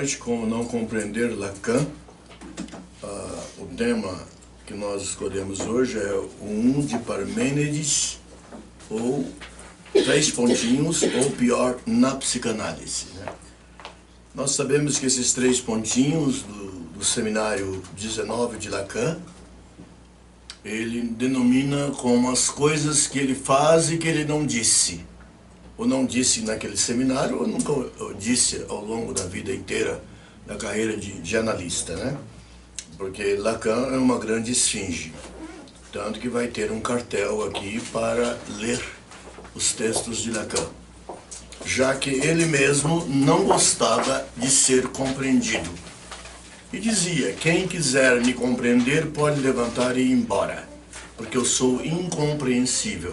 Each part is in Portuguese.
noite, como não compreender Lacan. O tema que nós escolhemos hoje é o de Parmênides, ou três pontinhos, ou pior, na psicanálise, né? Nós sabemos que esses três pontinhos do seminário 19 de Lacan, ele denomina como as coisas que ele faz e que ele não disse. Ou não disse naquele seminário, ou nunca disse ao longo da vida inteira da carreira de analista, né? Porque Lacan é uma grande esfinge, tanto que vai ter um cartel aqui para ler os textos de Lacan, já que ele mesmo não gostava de ser compreendido. E dizia: quem quiser me compreender pode levantar e ir embora, porque eu sou incompreensível.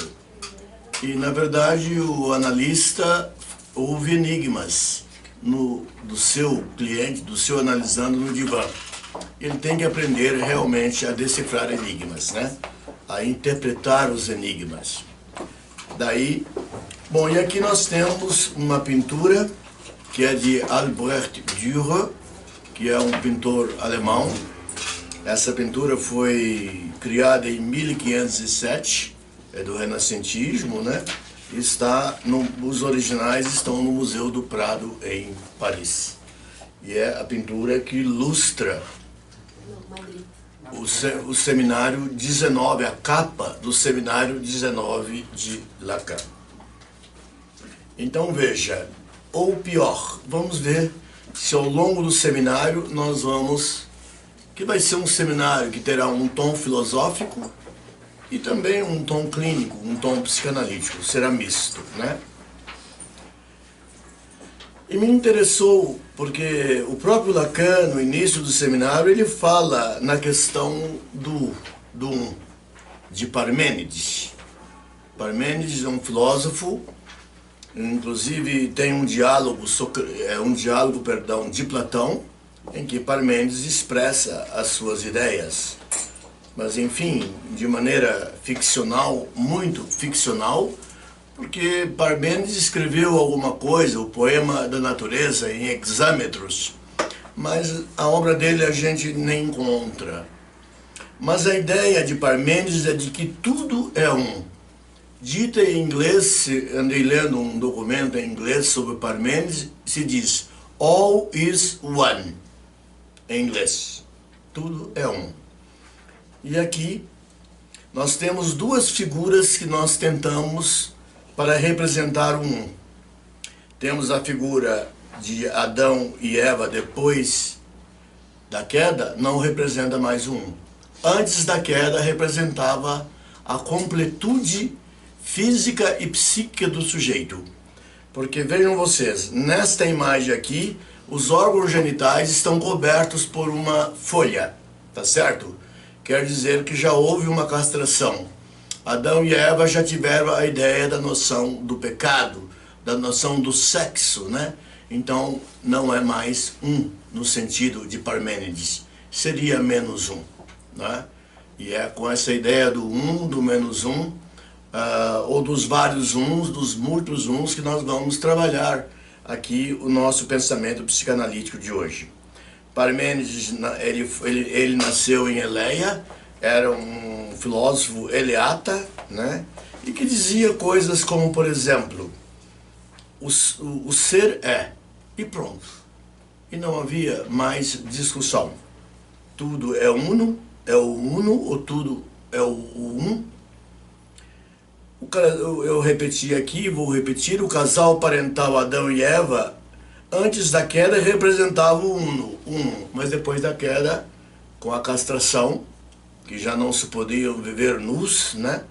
E, na verdade, o analista ouve enigmas do seu cliente, do seu analisando no divã. Ele tem que aprender realmente a decifrar enigmas, né? A interpretar os enigmas. Daí, bom, e aqui nós temos uma pintura que é de Albrecht Dürer, que é um pintor alemão. Essa pintura foi criada em 1507, é do renascentismo, né? Os originais estão no Museu do Prado, em Paris. E é a pintura que ilustra o seminário 19, a capa do seminário 19 de Lacan. Então veja, ou pior, vamos ver se ao longo do seminário nós vamos, que vai ser um seminário que terá um tom filosófico e também um tom clínico, um tom psicanalítico, será misto, né? E me interessou porque o próprio Lacan, no início do seminário, ele fala na questão de Parmênides. Parmênides é um filósofo, inclusive tem um diálogo de Platão, em que Parmênides expressa as suas ideias. Mas, enfim, de maneira ficcional, muito ficcional, porque Parmênides escreveu alguma coisa, o poema da natureza, em hexâmetros, mas a obra dele a gente nem encontra. Mas a ideia de Parmênides é de que tudo é um. Dita em inglês, andei lendo um documento em inglês sobre Parmênides, se diz all is one, em inglês. Tudo é um. E aqui nós temos duas figuras que nós tentamos para representar o um. Temos a figura de Adão e Eva depois da queda, não representa mais um. Antes da queda representava a completude física e psíquica do sujeito. Porque vejam vocês, nesta imagem aqui, os órgãos genitais estão cobertos por uma folha, tá certo? Quer dizer que já houve uma castração. Adão e Eva já tiveram a ideia da noção do pecado, da noção do sexo, né? Então, não é mais um, no sentido de Parmênides. Seria menos um, né? E é com essa ideia do um, do menos um, ou dos vários uns, dos múltiplos uns, que nós vamos trabalhar aqui o nosso pensamento psicanalítico de hoje. Parmênides, ele nasceu em Eleia, era um filósofo eleata, né? E que dizia coisas como, por exemplo, o ser é, e pronto. E não havia mais discussão. Tudo é uno, ou tudo é o um. Eu repeti aqui, vou repetir, o casal parental Adão e Eva, antes da queda representava o uno, mas depois da queda, com a castração, que já não se podiam viver nus, né?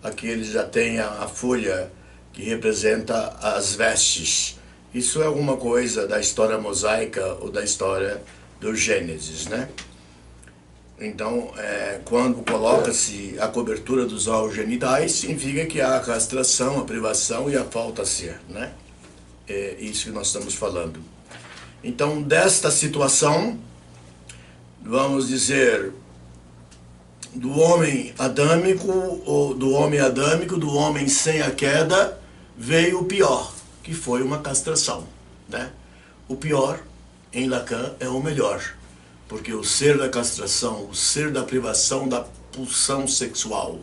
Aqui eles já têm a folha que representa as vestes. Isso é alguma coisa da história mosaica ou da história do Gênesis, né? Então, quando coloca-se a cobertura dos órgãos genitais, significa que há a castração, a privação e a falta a ser, né? É isso que nós estamos falando. Então, desta situação, vamos dizer, do homem adâmico, ou do homem sem a queda, veio o pior, que foi uma castração, né? O pior em Lacan, é o melhor. Porque o ser da castração, o ser da privação da pulsão sexual,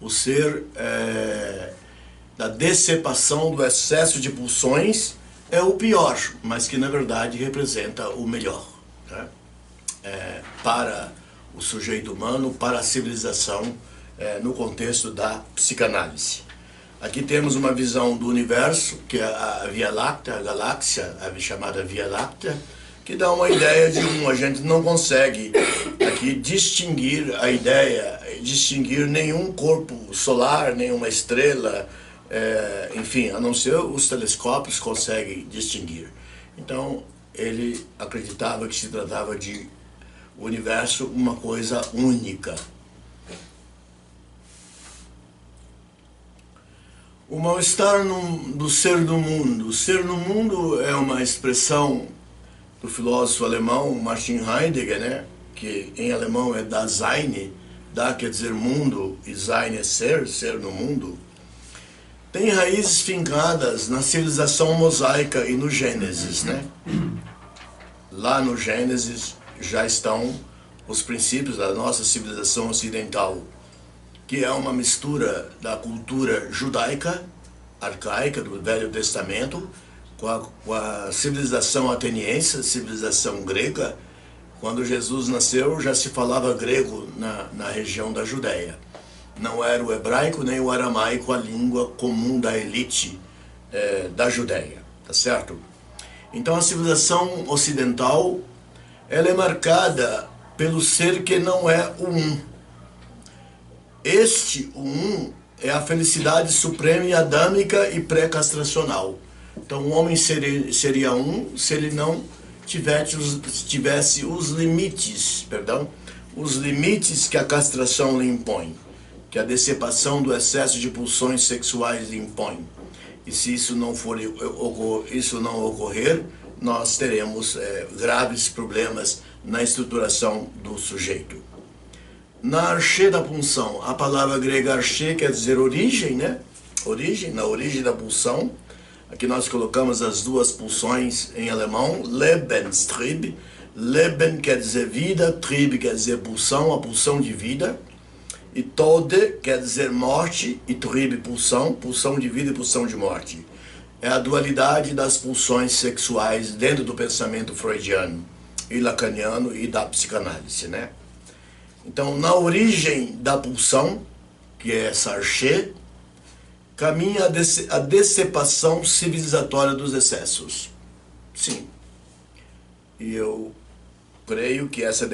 o ser da decepação do excesso de pulsões é o pior, mas que na verdade representa o melhor, né? Para o sujeito humano, para a civilização, no contexto da psicanálise. Aqui temos uma visão do universo, que é a Via Láctea, a galáxia, a chamada Via Láctea, que dá uma ideia de a gente não consegue aqui distinguir distinguir nenhum corpo solar, nenhuma estrela, enfim, a não ser os telescópios conseguem distinguir. Então, ele acreditava que se tratava de o universo uma coisa única. O mal-estar do ser no mundo. O ser no mundo é uma expressão do filósofo alemão Martin Heidegger, né? Que em alemão é Dasein, da quer dizer mundo e sein é ser, ser no mundo. Tem raízes fincadas na civilização mosaica e no Gênesis, né? Lá no Gênesis já estão os princípios da nossa civilização ocidental, que é uma mistura da cultura judaica, arcaica, do Velho Testamento, com a civilização ateniense, a civilização grega. Quando Jesus nasceu, já se falava grego na região da Judéia. Não era o hebraico nem o aramaico a língua comum da elite da Judéia, tá certo? Então a civilização ocidental, ela é marcada pelo ser que não é o um. O um é a felicidade suprema e adâmica e pré-castracional. Então o homem seria um se ele não tivesse os limites que a castração lhe impõe, que a decepação do excesso de pulsões sexuais lhe impõe. E se isso não ocorrer, nós teremos graves problemas na estruturação do sujeito. Na archê da pulsão, a palavra grega archê quer dizer origem, né? Na origem da pulsão. Aqui nós colocamos as duas pulsões em alemão, Lebenstrieb. Leben quer dizer vida, Trieb quer dizer pulsão, a pulsão de vida. E Tode quer dizer morte, e Trieb pulsão, pulsão de vida e pulsão de morte. É a dualidade das pulsões sexuais dentro do pensamento freudiano e lacaniano e da psicanálise, né? Então, na origem da pulsão, que é essa archê, caminha a decepação civilizatória dos excessos. Sim. E eu creio que essa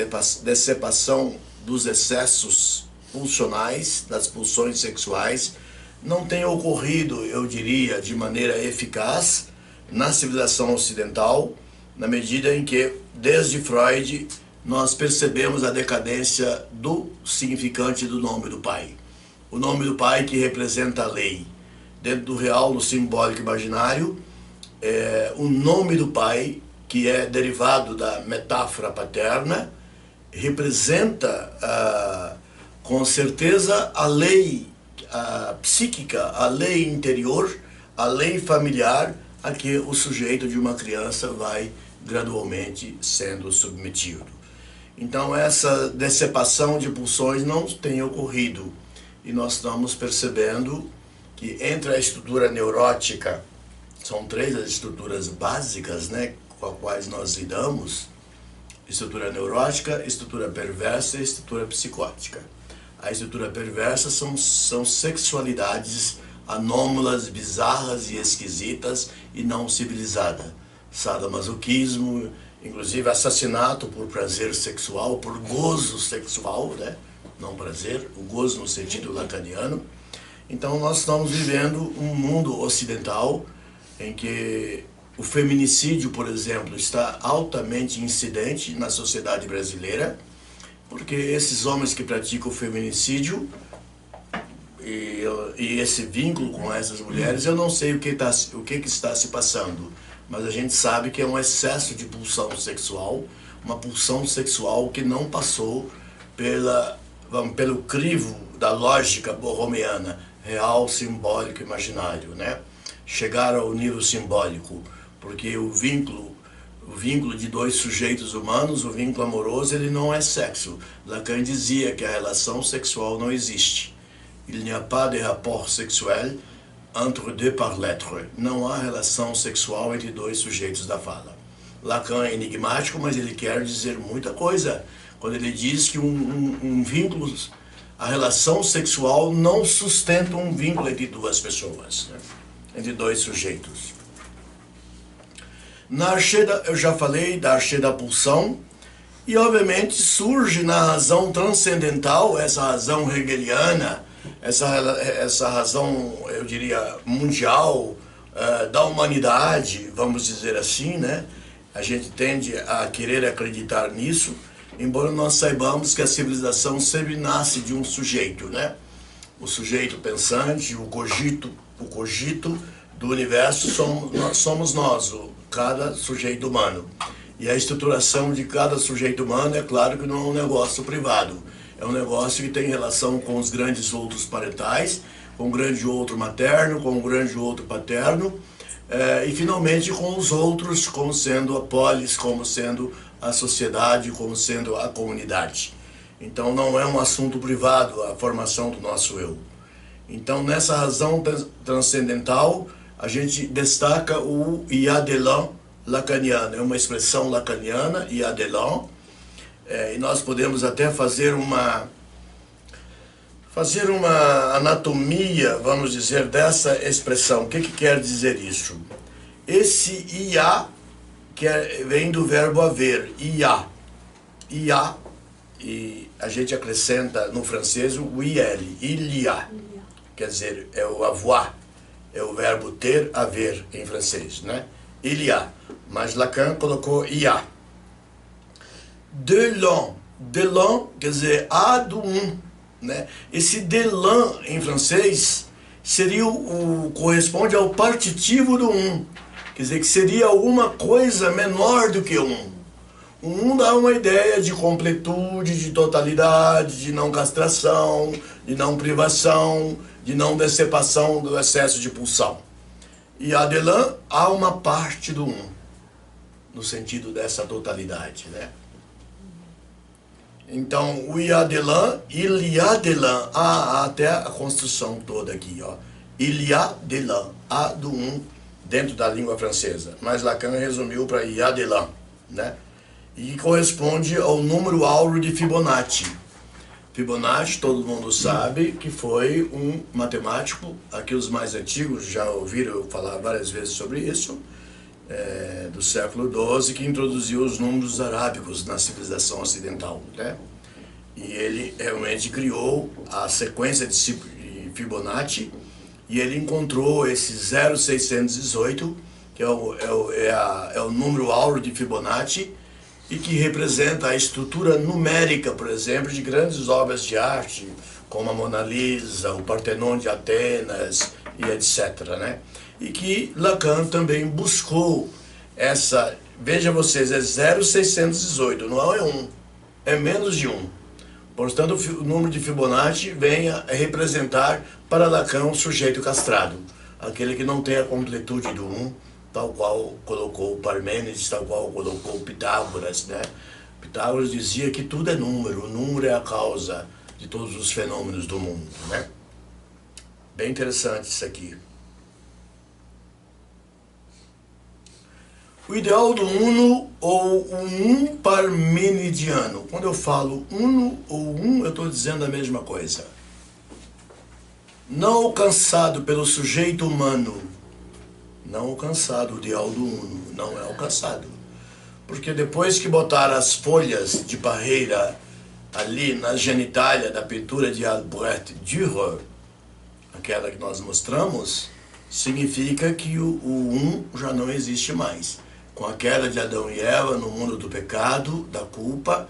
decepação dos excessos pulsionais, das pulsões sexuais, não tem ocorrido, eu diria, de maneira eficaz na civilização ocidental, na medida em que, desde Freud, nós percebemos a decadência do significante do nome do pai. O nome do pai que representa a lei. Dentro do real, no simbólico imaginário, o nome do pai, que é derivado da metáfora paterna, representa com certeza a lei psíquica, a lei interior, a lei familiar a que o sujeito de uma criança vai gradualmente sendo submetido. Então essa decepação de pulsões não tem ocorrido e nós estamos percebendo que entre a estrutura neurótica, são três as estruturas básicas, né, com as quais nós lidamos: estrutura neurótica, estrutura perversa e estrutura psicótica. A estrutura perversa são sexualidades anômalas, bizarras e esquisitas e não civilizadas. Sadomasoquismo, inclusive assassinato por prazer sexual, por gozo sexual, né? Não prazer, o gozo no sentido lacaniano. Então nós estamos vivendo um mundo ocidental em que o feminicídio, por exemplo, está altamente incidente na sociedade brasileira, porque esses homens que praticam o feminicídio e esse vínculo com essas mulheres, eu não sei o que está se passando, mas a gente sabe que é um excesso de pulsão sexual, uma pulsão sexual que não passou pelo crivo da lógica borromeana, real, simbólico, imaginário, né? Chegar ao nível simbólico, porque o vínculo o vínculo de dois sujeitos humanos, o vínculo amoroso, ele não é sexo. Lacan dizia que a relação sexual não existe. Il n'y a pas de rapport sexuel entre deux par l'être. Não há relação sexual entre dois sujeitos da fala. Lacan é enigmático, mas ele quer dizer muita coisa. Quando ele diz que um vínculo, a relação sexual não sustenta um vínculo entre duas pessoas, né? Entre dois sujeitos. Na Arché eu já falei da Arché da pulsão, e obviamente surge na razão transcendental, essa razão hegeliana, essa razão, eu diria, mundial, da humanidade, vamos dizer assim, né? A gente tende a querer acreditar nisso, embora nós saibamos que a civilização sempre nasce de um sujeito, né? O sujeito pensante, o cogito do universo somos nós, cada sujeito humano. E a estruturação de cada sujeito humano, é claro que não é um negócio privado. É um negócio que tem relação com os grandes outros parentais, com o grande outro materno, com o grande outro paterno, e finalmente com os outros, como sendo a polis, como sendo a sociedade, como sendo a comunidade. Então não é um assunto privado a formação do nosso eu. Então nessa razão transcendental, a gente destaca o Iadelan lacaniano. É uma expressão lacaniana, Iadelan, e nós podemos até fazer uma anatomia, vamos dizer, dessa expressão. O que quer dizer isso? Esse ia vem do verbo haver, ia, e a gente acrescenta no francês o il, ilia, quer dizer, é o avoir, é o verbo ter, haver em francês, né? Ilia, mas Lacan colocou ia. De l'an, quer dizer, a do né? Esse de l'an em francês seria corresponde ao partitivo do quer dizer, que seria alguma coisa menor do que O dá uma ideia de completude, de totalidade, de não castração, de não privação, de não decepação do excesso de pulsão. E Adelan há uma parte do no sentido dessa totalidade, né? Então, o Iadelan, Iliadelan, há até a construção toda aqui, ó. Iliadelan, há do dentro da língua francesa. Mas Lacan resumiu para Iadelan, né? E corresponde ao número áureo de Fibonacci. Fibonacci, todo mundo sabe que foi um matemático, aqui os mais antigos já ouviram eu falar várias vezes sobre isso, do século XII, que introduziu os números arábicos na civilização ocidental, né? E ele realmente criou a sequência de Fibonacci, e ele encontrou esse 0,618, que é o número áureo de Fibonacci, e que representa a estrutura numérica, por exemplo, de grandes obras de arte, como a Mona Lisa, o Partenon de Atenas e etc., né? E que Lacan também buscou essa, veja vocês, é 0,618, não é é menos de 1. Portanto, o número de Fibonacci vem a representar para Lacan um sujeito castrado, aquele que não tem a completude do tal qual colocou Parmênides, tal qual colocou Pitágoras, né? Pitágoras dizia que tudo é número, o número é a causa de todos os fenômenos do mundo, né? Bem interessante isso aqui. O ideal do uno ou o parmenidiano. Quando eu falo uno ou eu estou dizendo a mesma coisa. Não alcançado pelo sujeito humano. Não alcançado, o ideal do uno. Não é alcançado. Porque depois que botaram as folhas de parreira ali na genitália da pintura de Albrecht Dürer, aquela que nós mostramos, significa que o já não existe mais. Com a queda de Adão e Eva no mundo do pecado, da culpa,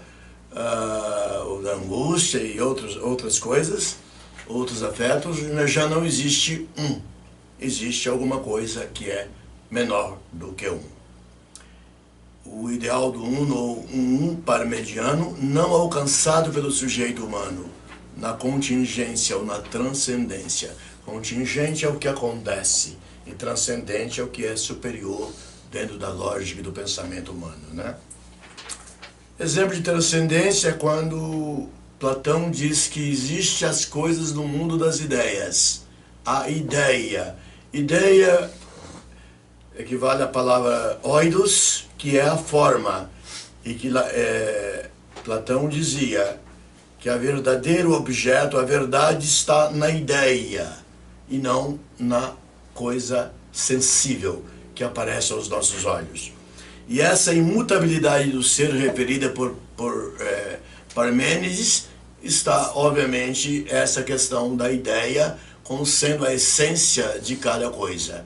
da angústia e outras coisas, outros afetos, já não existe Existe alguma coisa que é menor do que O ideal do uno ou parmenidiano não alcançado pelo sujeito humano, na contingência ou na transcendência. Contingente é o que acontece e transcendente é o que é superior dentro da lógica do pensamento humano, né? Exemplo de transcendência é quando Platão diz que existem as coisas no mundo das ideias. A ideia. Ideia equivale à palavra oidos, que é a forma. E que Platão dizia que o verdadeiro objeto, a verdade está na ideia e não na coisa sensível que aparece aos nossos olhos. E essa imutabilidade do ser referida por Parmênides está, obviamente, essa questão da ideia como sendo a essência de cada coisa.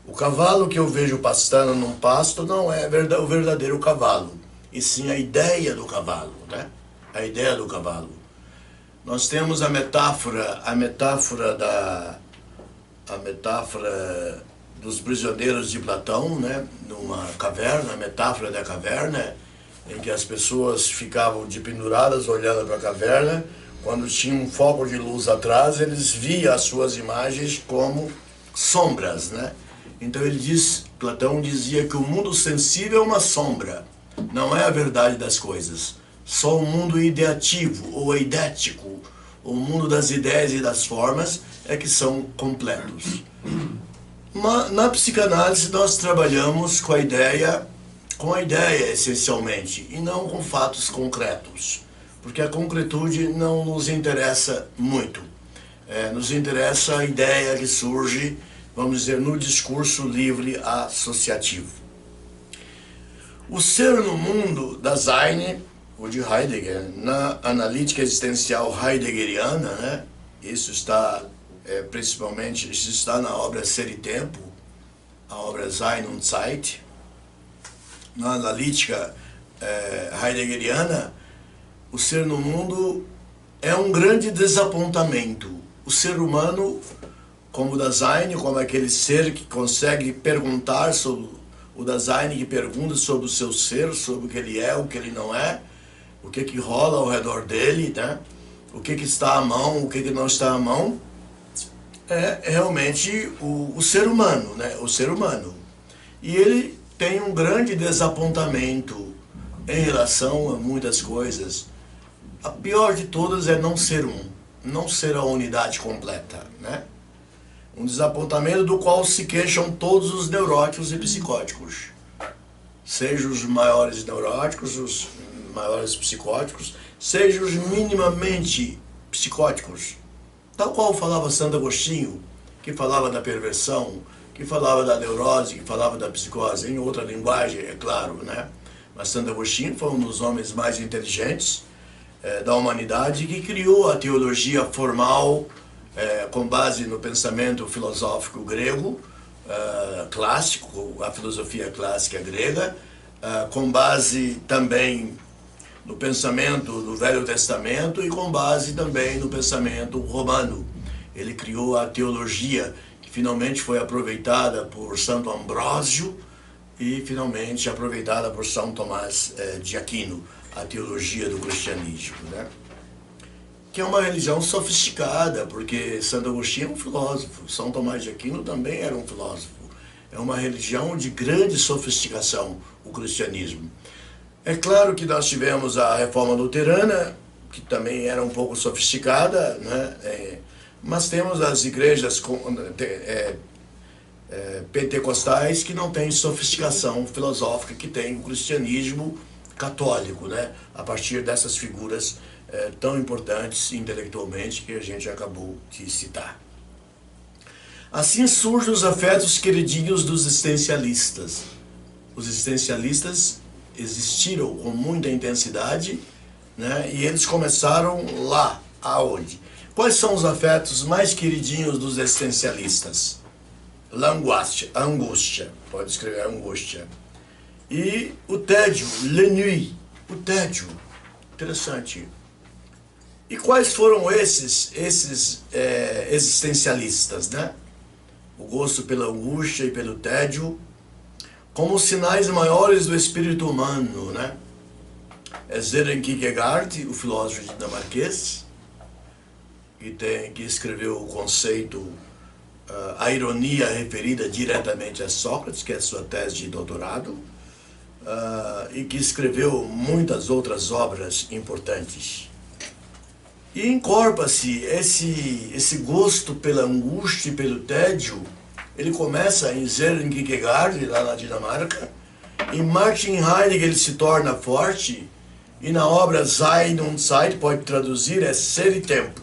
O cavalo que eu vejo pastando num pasto não é o verdadeiro cavalo, e sim a ideia do cavalo, né? A ideia do cavalo. Nós temos a metáfora dos prisioneiros de Platão, né? Numa caverna, a metáfora da caverna, em que as pessoas ficavam penduradas olhando para a caverna. Quando tinha um foco de luz atrás, eles viam as suas imagens como sombras, né? Então Platão dizia que o mundo sensível é uma sombra, não é a verdade das coisas. Só o mundo ideativo ou eidético, o mundo das ideias e das formas é que são completos. Na psicanálise nós trabalhamos com a ideia essencialmente, e não com fatos concretos, porque a concretude não nos interessa muito. Nos interessa a ideia que surge, vamos dizer, no discurso livre associativo. O ser no mundo da Heine, ou de Heidegger, na analítica existencial heideggeriana, né? Isso está principalmente, isso está na obra Ser e Tempo, a obra Sein und Zeit. Na analítica heideggeriana, o ser no mundo é um grande desapontamento. O ser humano, como o Dasein, como aquele ser que consegue perguntar sobre o Dasein, que pergunta sobre o seu ser, sobre o que ele é, o que ele não é, o que rola ao redor dele, né? O que está à mão, o que não está à mão, é realmente o ser humano, né? O ser humano. E ele tem um grande desapontamento em relação a muitas coisas. A pior de todas é não ser não ser a unidade completa, né? Um desapontamento do qual se queixam todos os neuróticos e psicóticos. Seja os maiores neuróticos, os maiores psicóticos, seja os minimamente psicóticos. Tal qual falava Santo Agostinho, que falava da perversão, que falava da neurose, que falava da psicose, em outra linguagem, é claro, né? Mas Santo Agostinho foi um dos homens mais inteligentes da humanidade, que criou a teologia formal com base no pensamento filosófico grego, clássico, a filosofia clássica grega, com base também no pensamento do Velho Testamento e com base também no pensamento romano. Ele criou a teologia, que finalmente foi aproveitada por Santo Ambrósio e finalmente aproveitada por São Tomás de Aquino, a teologia do cristianismo, né? Que é uma religião sofisticada, porque Santo Agostinho é um filósofo, São Tomás de Aquino também era um filósofo. É uma religião de grande sofisticação, o cristianismo. É claro que nós tivemos a Reforma Luterana, que também era um pouco sofisticada, né? Mas temos as igrejas pentecostais que não têm sofisticação filosófica que tem o cristianismo católico, né? A partir dessas figuras tão importantes intelectualmente que a gente acabou de citar. Assim surgem os afetos queridinhos dos existencialistas. Os existencialistas existiram com muita intensidade, né? E eles começaram lá, aonde? Quais são os afetos mais queridinhos dos existencialistas? L'angoisse, a angústia, pode escrever angústia. E o tédio, l'ennui, o tédio, interessante. E quais foram esses existencialistas, né? O gosto pela angústia e pelo tédio como sinais maiores do espírito humano, né? Søren Kierkegaard, o filósofo dinamarquês, que escreveu o conceito a ironia referida diretamente a Sócrates, que é a sua tese de doutorado, e que escreveu muitas outras obras importantes. E encorpa-se esse gosto pela angústia e pelo tédio. Ele começa em Søren Kierkegaard, lá na Dinamarca. Em Martin Heidegger ele se torna forte, e na obra Sein und Zeit, pode traduzir, é Ser e Tempo.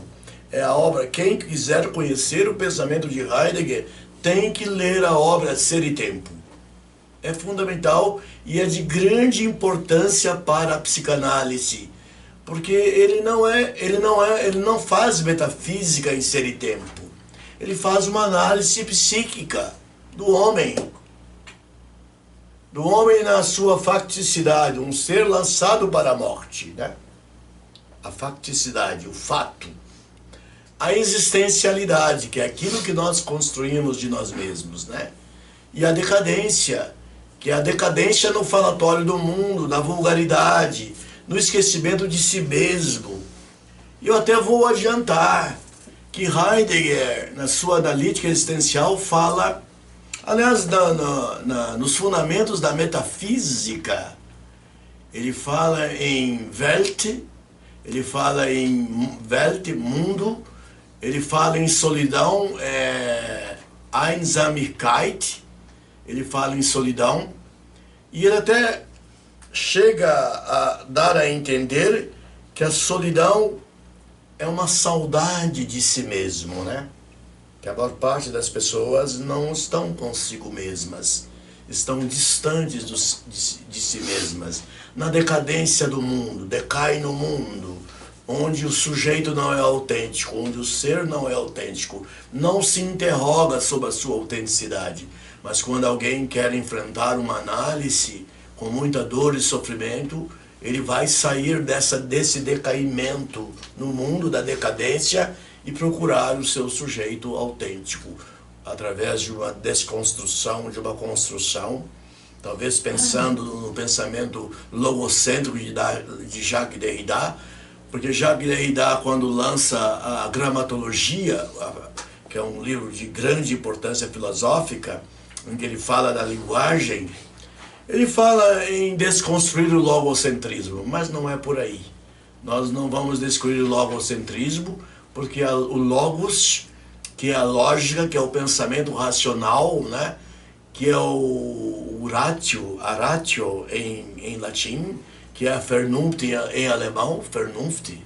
É a obra, quem quiser conhecer o pensamento de Heidegger, tem que ler a obra Ser e Tempo. É fundamental e é de grande importância para a psicanálise, porque ele não faz metafísica em Ser e Tempo. Ele faz uma análise psíquica do homem na sua facticidade, um ser lançado para a morte, né? A facticidade, o fato. A existencialidade, que é aquilo que nós construímos de nós mesmos, né? E a decadência, que é a decadência no falatório do mundo, na vulgaridade, no esquecimento de si mesmo. E eu até vou adiantar que Heidegger, na sua analítica existencial, fala, aliás, nos fundamentos da metafísica, ele fala em Welt, ele fala em Welt, mundo, ele fala em solidão, Einsamkeit, ele fala em solidão, e ele até chega a dar a entender que a solidão é uma saudade de si mesmo, né? Que a maior parte das pessoas não estão consigo mesmas, estão distantes de si mesmas, na decadência do mundo, decai no mundo, onde o sujeito não é autêntico, onde o ser não é autêntico, não se interroga sobre a sua autenticidade. Mas quando alguém quer enfrentar uma análise com muita dor e sofrimento, ele vai sair desse decaimento no mundo da decadência e procurar o seu sujeito autêntico, através de uma desconstrução, de uma construção, talvez pensando no pensamento logocêntrico de Jacques Derrida, porque Jacques Derrida, quando lança a Gramatologia, que é um livro de grande importância filosófica, em que ele fala da linguagem, ele fala em desconstruir o logocentrismo, mas não é por aí. Nós não vamos descobrir o logocentrismo, porque o logos, que é a lógica, que é o pensamento racional, né? Que é o ratio, a ratio em latim, que é a Vernunft em alemão, Vernunft.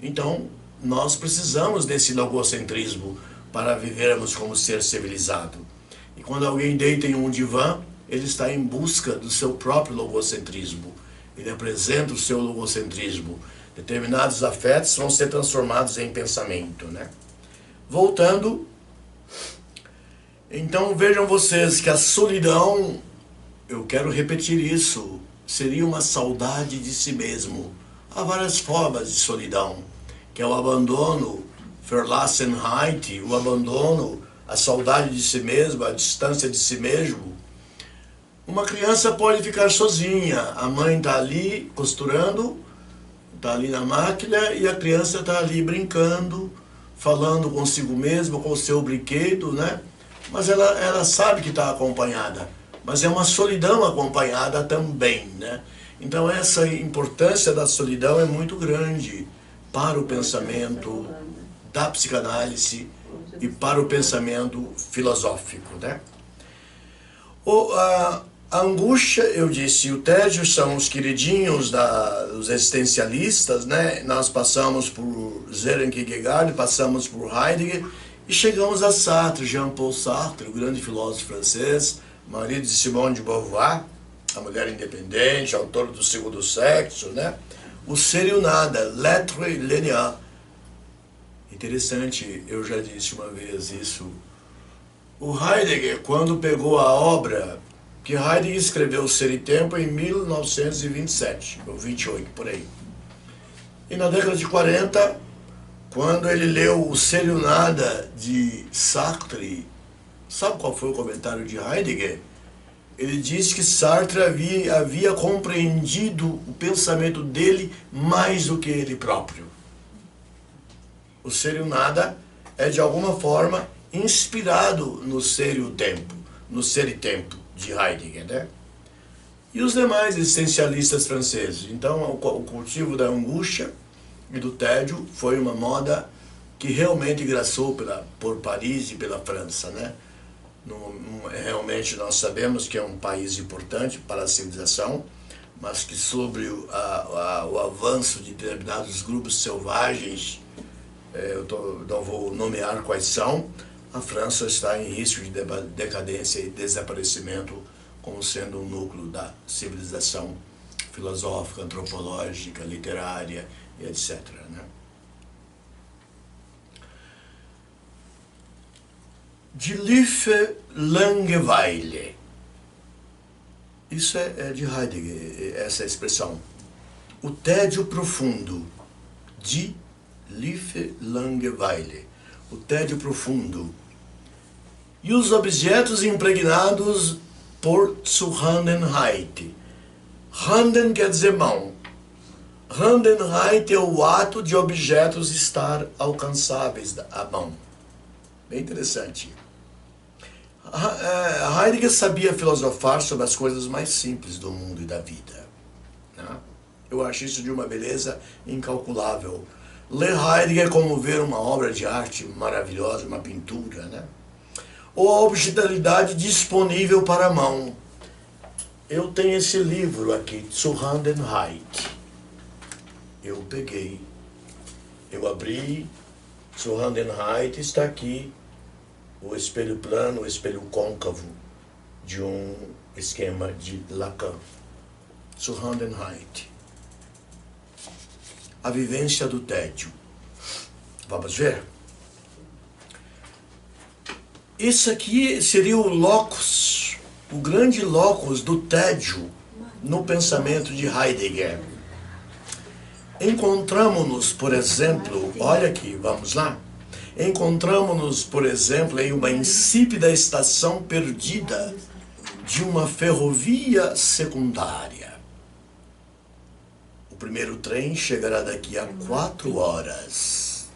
Então, nós precisamos desse logocentrismo para vivermos como ser civilizado. E quando alguém deita em um divã, ele está em busca do seu próprio logocentrismo. Ele apresenta o seu logocentrismo. Determinados afetos vão ser transformados em pensamento, né? Voltando, então vejam vocês que a solidão, eu quero repetir isso, seria uma saudade de si mesmo. Há várias formas de solidão, que é o abandono, Verlassenheit, o abandono, a saudade de si mesmo, a distância de si mesmo. Uma criança pode ficar sozinha, a mãe está ali costurando, está ali na máquina e a criança está ali brincando, falando consigo mesma, com o seu brinquedo, né? Mas ela sabe que está acompanhada, mas é uma solidão acompanhada também, né? Então essa importância da solidão é muito grande para o pensamento da psicanálise e para o pensamento filosófico, né? A angústia, eu disse, o tédio são os queridinhos dos existencialistas, né? Nós passamos por Søren Kierkegaard, passamos por Heidegger e chegamos a Sartre, Jean-Paul Sartre, o grande filósofo francês, marido de Simone de Beauvoir, a mulher independente, autor do Segundo Sexo, né? O ser e o nada, l'être et le néant. Interessante, eu já disse uma vez isso. O Heidegger, quando pegou a obra, que Heidegger escreveu Ser e Tempo em 1927, ou 28, por aí. E na década de 40, quando ele leu O Ser e o Nada, de Sartre, sabe qual foi o comentário de Heidegger? Ele disse que Sartre havia compreendido o pensamento dele mais do que ele próprio. O Ser e o Nada é, de alguma forma, inspirado no Ser e o Tempo, no Ser e Tempo de Heidegger, né? E os demais existencialistas franceses. Então, o cultivo da angústia e do tédio foi uma moda que realmente graçou por Paris e pela França, né? Realmente nós sabemos que é um país importante para a civilização, mas que sobre o avanço de determinados grupos selvagens, não vou nomear quais são, a França está em risco de decadência e desaparecimento como sendo um núcleo da civilização filosófica, antropológica, literária e etc. Né? Die Tiefe Langeweile. Isso é de Heidegger, essa expressão. O tédio profundo. Die Tiefe Langeweile. O tédio profundo. E os objetos impregnados por Zuhandenheit. Handen quer dizer mão. Handenheit é o ato de objetos estar alcançáveis à mão. Bem interessante. Heidegger sabia filosofar sobre as coisas mais simples do mundo e da vida. Né? Eu acho isso de uma beleza incalculável. Ler Heidegger é como ver uma obra de arte maravilhosa, uma pintura, né? Ou a objetividade disponível para a mão. Eu tenho esse livro aqui, Zuhandenheit. Eu peguei, eu abri, Zuhandenheit, está aqui o espelho plano, o espelho côncavo de um esquema de Lacan. Zuhandenheit. A vivência do tédio. Vamos ver? Isso aqui seria o locus, o grande locus do tédio no pensamento de Heidegger. Encontramos-nos, por exemplo, olha aqui, vamos lá. Encontramos-nos, por exemplo, em uma insípida estação perdida de uma ferrovia secundária. O primeiro trem chegará daqui a 4 horas.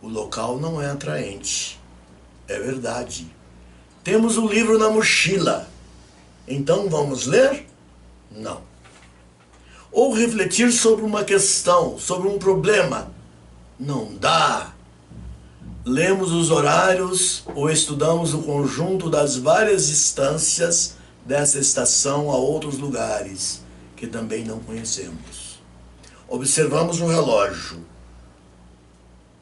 O local não é atraente. É verdade. Temos o livro na mochila. Então vamos ler? Não. Ou refletir sobre uma questão, sobre um problema. Não dá. Lemos os horários ou estudamos o conjunto das várias distâncias dessa estação a outros lugares que também não conhecemos. Observamos o relógio.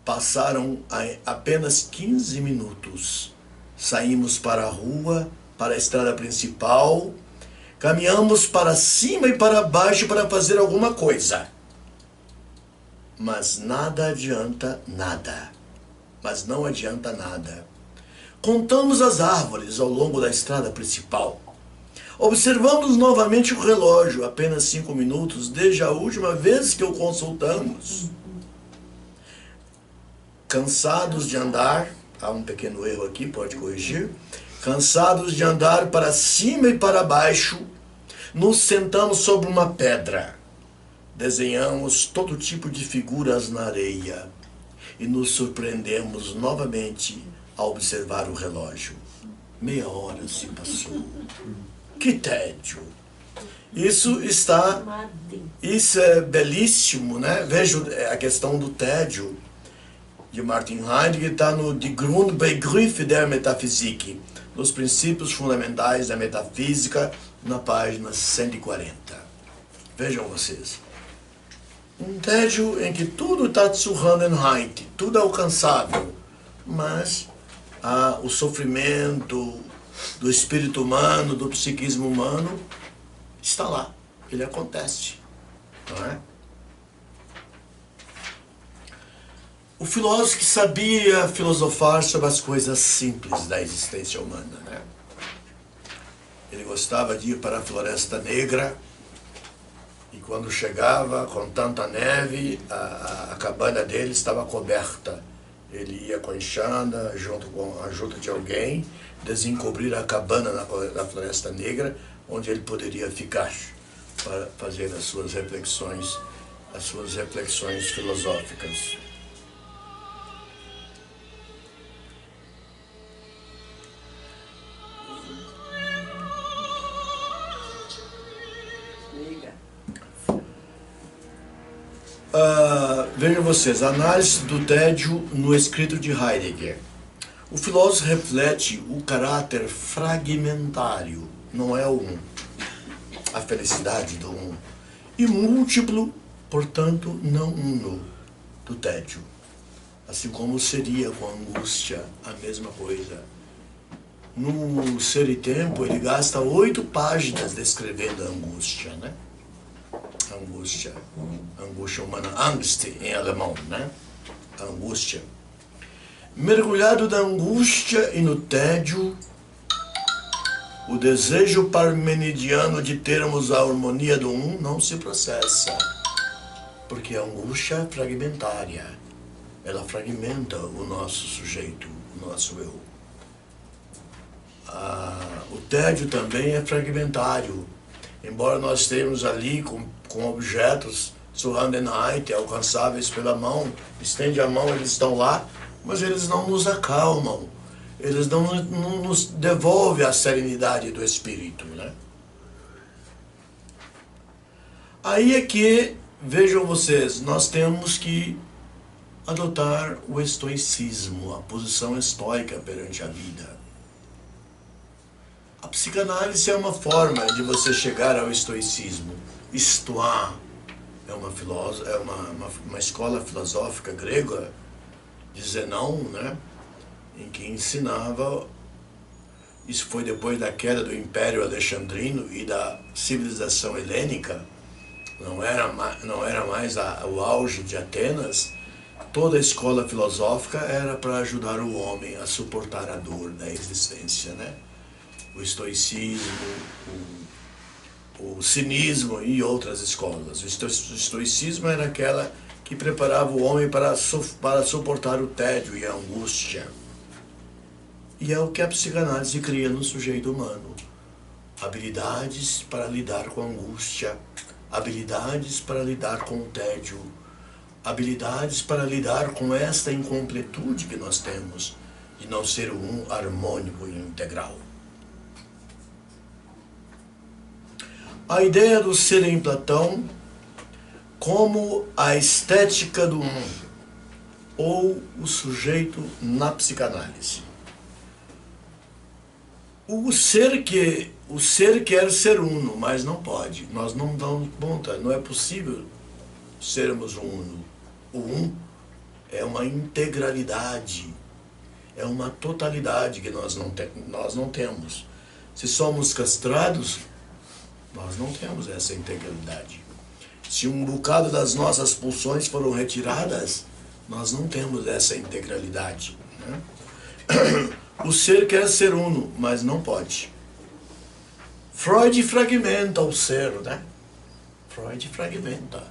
Passaram apenas 15 minutos. Saímos para a rua, para a estrada principal. Caminhamos para cima e para baixo para fazer alguma coisa. Mas nada adianta nada. Mas não adianta nada. Contamos as árvores ao longo da estrada principal. Observamos novamente o relógio, apenas 5 minutos desde a última vez que o consultamos. Cansados de andar, há um pequeno erro aqui, pode corrigir. Cansados de andar para cima e para baixo, nos sentamos sobre uma pedra. Desenhamos todo tipo de figuras na areia e nos surpreendemos novamente a observar o relógio. 30 horas se passou. Que tédio! Isso é belíssimo, né? Veja a questão do tédio de Martin Heidegger, está no Die Grundbegriffe der Metaphysik, nos princípios fundamentais da metafísica, na página 140. Vejam vocês. Um tédio em que tudo está Zuhandenheit, tudo é alcançável, mas o sofrimento do espírito humano, do psiquismo humano, está lá, ele acontece, não é? O filósofo que sabia filosofar sobre as coisas simples da existência humana, né? Ele gostava de ir para a Floresta Negra e quando chegava com tanta neve, a cabana dele estava coberta. Ele ia com a enxada, junto com a ajuda de alguém, desencobrir a cabana na Floresta Negra, onde ele poderia ficar para fazer as suas reflexões filosóficas. Vejam vocês, análise do tédio no escrito de Heidegger. O filósofo reflete o caráter fragmentário, não é o um, a felicidade do um, e múltiplo, portanto, não uno, do tédio. Assim como seria com a angústia a mesma coisa. No Ser e Tempo, ele gasta 8 páginas descrevendo a angústia, né? Angústia humana, Angst em alemão, né? Angústia. Mergulhado na angústia e no tédio, o desejo parmenidiano de termos a harmonia do um não se processa, porque a angústia é fragmentária. Ela fragmenta o nosso sujeito, o nosso eu. O tédio também é fragmentário. Embora nós estejamos ali com objetos Zuhandenheit, alcançáveis pela mão, estende a mão, eles estão lá, mas eles não nos acalmam, eles não nos devolvem a serenidade do espírito, né? Aí é que, vejam vocês, nós temos que adotar o estoicismo, a posição estoica perante a vida. A psicanálise é uma forma de você chegar ao estoicismo. Estoa é uma escola filosófica grega de Zenão, né? Em que ensinava, isso foi depois da queda do Império Alexandrino e da civilização helênica, não era mais o auge de Atenas. Toda a escola filosófica era para ajudar o homem a suportar a dor da existência, né? O estoicismo, o cinismo e outras escolas. O estoicismo era aquela que preparava o homem para suportar o tédio e a angústia. E é o que a psicanálise cria no sujeito humano. Habilidades para lidar com a angústia, habilidades para lidar com o tédio, habilidades para lidar com esta incompletude que nós temos de não ser um harmônico e integral. A ideia do ser em Platão como a estética do um, ou o sujeito na psicanálise. O ser quer ser uno, mas não pode. Nós não damos conta, não é possível sermos uno. O um é uma integralidade, é uma totalidade que nós não temos. Se somos castrados, nós não temos essa integralidade. Se um bocado das nossas pulsões foram retiradas, nós não temos essa integralidade, né? O ser quer ser uno, mas não pode. Freud fragmenta o ser, né? Freud fragmenta.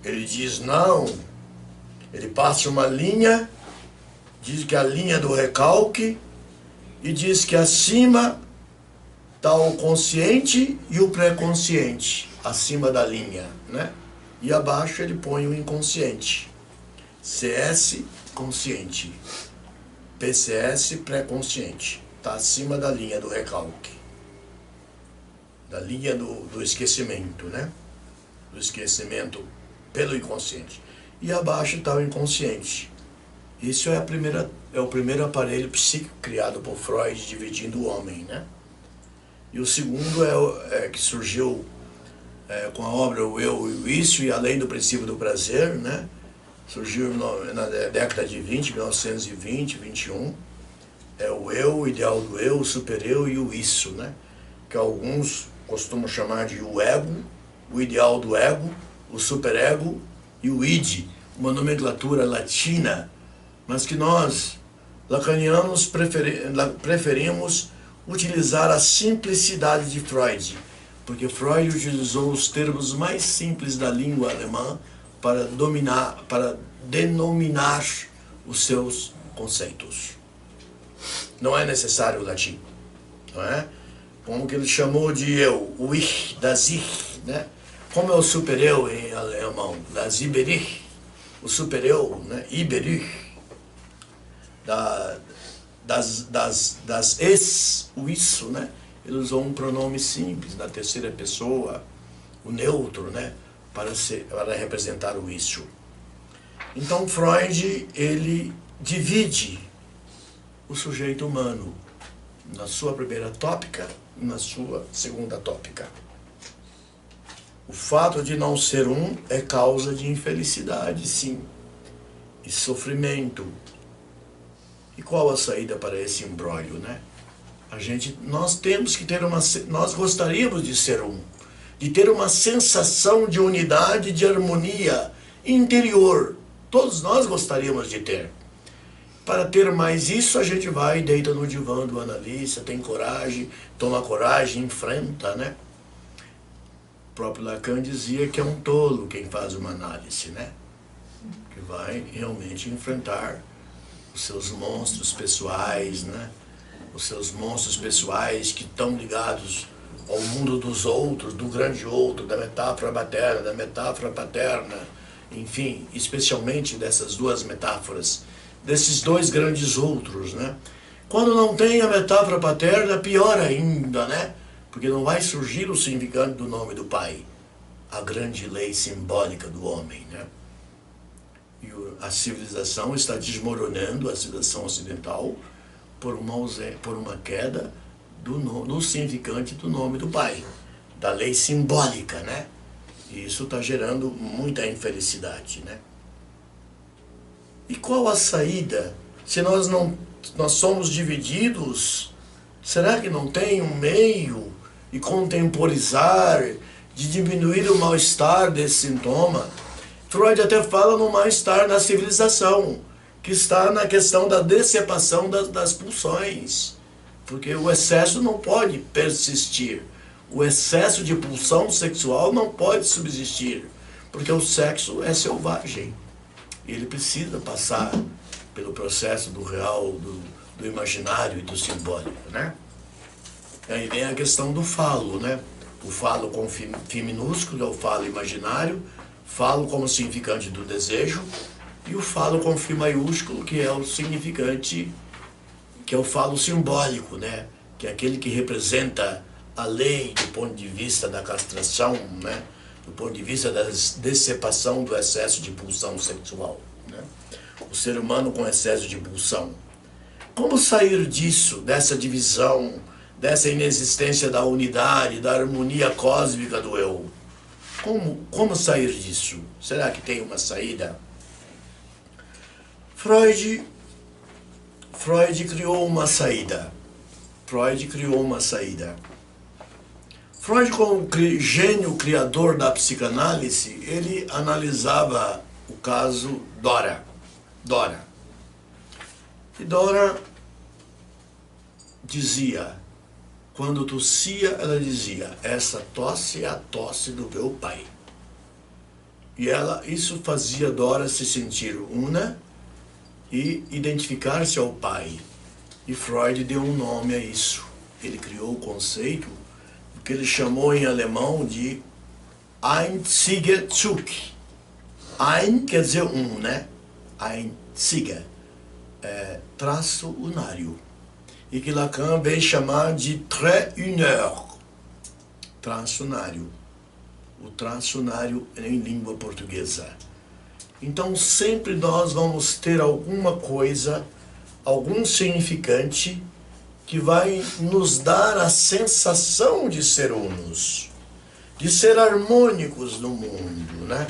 Ele diz não, ele passa uma linha, diz que é a linha do recalque, e diz que acima está o consciente e o pré-consciente, acima da linha, né? E abaixo ele põe o inconsciente. CS, consciente. PCS, pré-consciente. Está acima da linha do recalque. Da linha do esquecimento, né? Do esquecimento pelo inconsciente. E abaixo está o inconsciente. Isso é o primeiro aparelho psíquico criado por Freud, dividindo o homem, né? E o segundo é que surgiu com a obra O Eu e o Vício, e Além do Princípio do Prazer, né? Surgiu na década de 20, 1920, 21. É o eu, o ideal do eu, o super-eu e o isso, né? Que alguns costumam chamar de o ego, o ideal do ego, o superego e o id, uma nomenclatura latina, mas que nós, lacanianos, preferimos utilizar a simplicidade de Freud, porque Freud utilizou os termos mais simples da língua alemã para denominar os seus conceitos. Não é necessário o latim, não é? Como que ele chamou de eu, o ich, das ich, né? Como é o super-eu em alemão? Das Iberich, o super-eu, né? Iberich, das es, o isso, né? Ele usou um pronome simples, na terceira pessoa, o neutro, né? para representar o isso. Então Freud, ele divide o sujeito humano na sua primeira tópica e na sua segunda tópica. O fato de não ser um é causa de infelicidade, sim, e sofrimento. E qual a saída para esse imbróglio, né? Nós temos que ter nós gostaríamos de ser um, de ter uma sensação de unidade, de harmonia interior. Todos nós gostaríamos de ter. Para ter mais isso, a gente vai, deita no divã do analista, tem coragem, toma coragem, enfrenta, né? O próprio Lacan dizia que é um tolo quem faz uma análise, né? Que vai realmente enfrentar os seus monstros pessoais, né? Os seus monstros pessoais que estão ligados ao mundo dos outros, do grande outro, da metáfora materna, da metáfora paterna, enfim, especialmente dessas duas metáforas, desses dois grandes outros, né? Quando não tem a metáfora paterna, pior ainda, né? Porque não vai surgir o significado do nome do pai, a grande lei simbólica do homem, né? E a civilização está desmoronando, a civilização ocidental, por uma queda do significante do nome do pai, da lei simbólica, né? E isso está gerando muita infelicidade, né? E qual a saída? Se nós somos divididos, será que não tem um meio de contemporizar, de diminuir o mal-estar desse sintoma? Freud até fala no mal-estar na civilização, que está na questão da decepação das pulsões, porque o excesso não pode persistir, o excesso de pulsão sexual não pode subsistir, porque o sexo é selvagem, ele precisa passar pelo processo do real, do imaginário e do simbólico, né? Aí vem a questão do falo, né? O falo com Φ minúsculo é o falo imaginário, falo como significante do desejo, e o falo com Φ maiúsculo, que é o significante, que é o falo simbólico, né? Que é aquele que representa a lei do ponto de vista da castração, né? Do ponto de vista da decepação do excesso de pulsão sexual, né? O ser humano com excesso de pulsão. Como sair disso, dessa divisão, dessa inexistência da unidade, da harmonia cósmica do eu? Como sair disso? Será que tem uma saída? Freud criou uma saída. Freud, como gênio criador da psicanálise, ele analisava o caso Dora. E Dora dizia, quando tossia, ela dizia, essa tosse é a tosse do meu pai. E isso fazia Dora se sentir una e identificar-se ao pai. E Freud deu um nome a isso. Ele criou o conceito que ele chamou em alemão de Einzige Zug. Ein quer dizer um, né? Einzige, traço unário. E que Lacan veio chamar de trait uneur, traço unário. O traço unário em língua portuguesa. Então sempre nós vamos ter alguma coisa, algum significante que vai nos dar a sensação de ser unos, de ser harmônicos no mundo, né?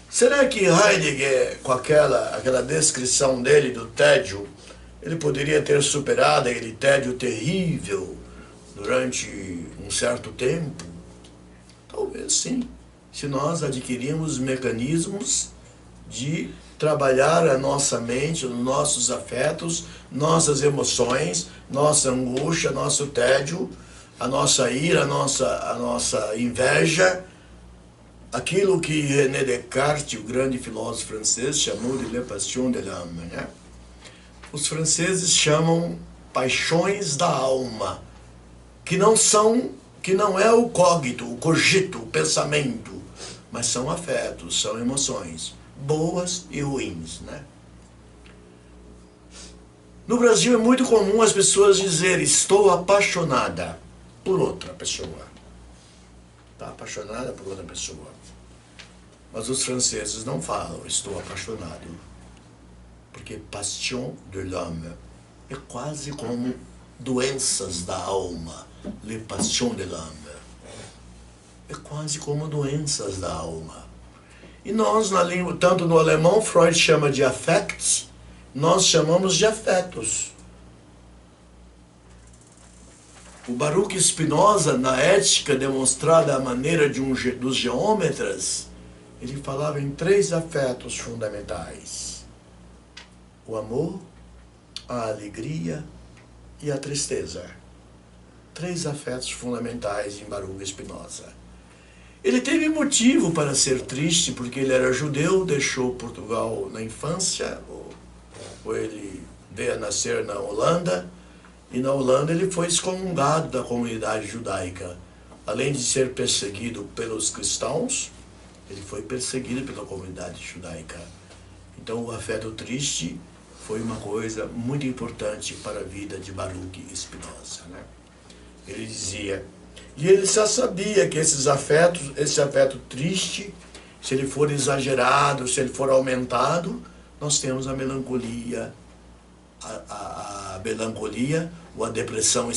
Será que Heidegger, com aquela descrição dele do tédio, ele poderia ter superado aquele tédio terrível durante um certo tempo? Talvez sim, se nós adquirirmos mecanismos de trabalhar a nossa mente, os nossos afetos, nossas emoções, nossa angústia, nosso tédio, a nossa ira, a nossa inveja, aquilo que René Descartes, o grande filósofo francês, chamou de la passion de l'âme, né? Os franceses chamam paixões da alma, que não é o cogito, o cogito, o pensamento, mas são afetos, são emoções, boas e ruins, né? No Brasil é muito comum as pessoas dizerem, estou apaixonada por outra pessoa. está apaixonada por outra pessoa. Mas os franceses não falam, estou apaixonado. Porque passion de l'homme é quase como doenças da alma. Les passions de l'homme. É quase como doenças da alma. E nós, na língua, tanto no alemão, Freud chama de affects, nós chamamos de afetos. O Baruch Spinoza, na ética demonstrada à maneira dos geômetras, ele falava em 3 afetos fundamentais: o amor, a alegria e a tristeza. 3 afetos fundamentais em Baruch Spinoza. Ele teve motivo para ser triste, porque ele era judeu, deixou Portugal na infância, ou ele veio a nascer na Holanda, e na Holanda ele foi excomungado da comunidade judaica. Além de ser perseguido pelos cristãos, ele foi perseguido pela comunidade judaica. Então o afeto triste foi uma coisa muito importante para a vida de Baruch Spinoza, né? Ele dizia, e ele já sabia que esse afeto triste, se ele for exagerado, se ele for aumentado, nós temos a melancolia, a melancolia, ou a depressão,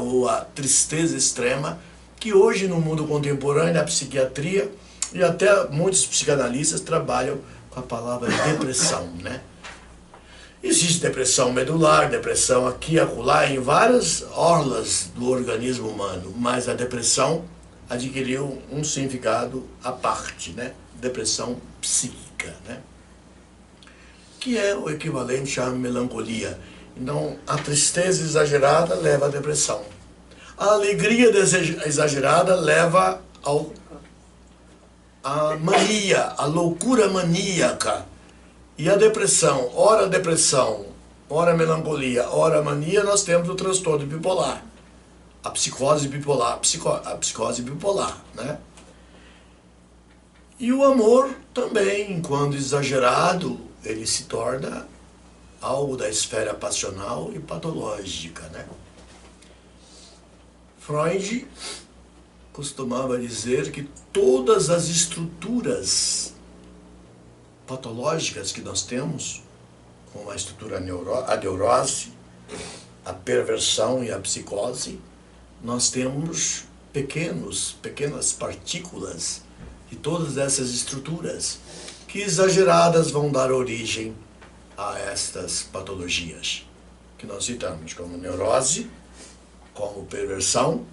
ou a tristeza extrema, que hoje no mundo contemporâneo, a psiquiatria, e até muitos psicanalistas trabalham com a palavra depressão, né? Existe depressão medular, depressão aqui e acolá, em várias orlas do organismo humano, mas a depressão adquiriu um significado à parte, né? Depressão psíquica, né? Que é o equivalente à melancolia. Então, a tristeza exagerada leva à depressão. A alegria exagerada leva à mania, à loucura maníaca. E a depressão, ora melancolia, ora mania, nós temos o transtorno bipolar. A psicose bipolar, né? E o amor também, quando exagerado, ele se torna algo da esfera passional e patológica, né? Freud costumava dizer que todas as estruturas patológicas que nós temos, como a estrutura a neurose, a perversão e a psicose, nós temos pequenas partículas de todas essas estruturas que exageradas vão dar origem a estas patologias que nós citamos, como neurose, como perversão,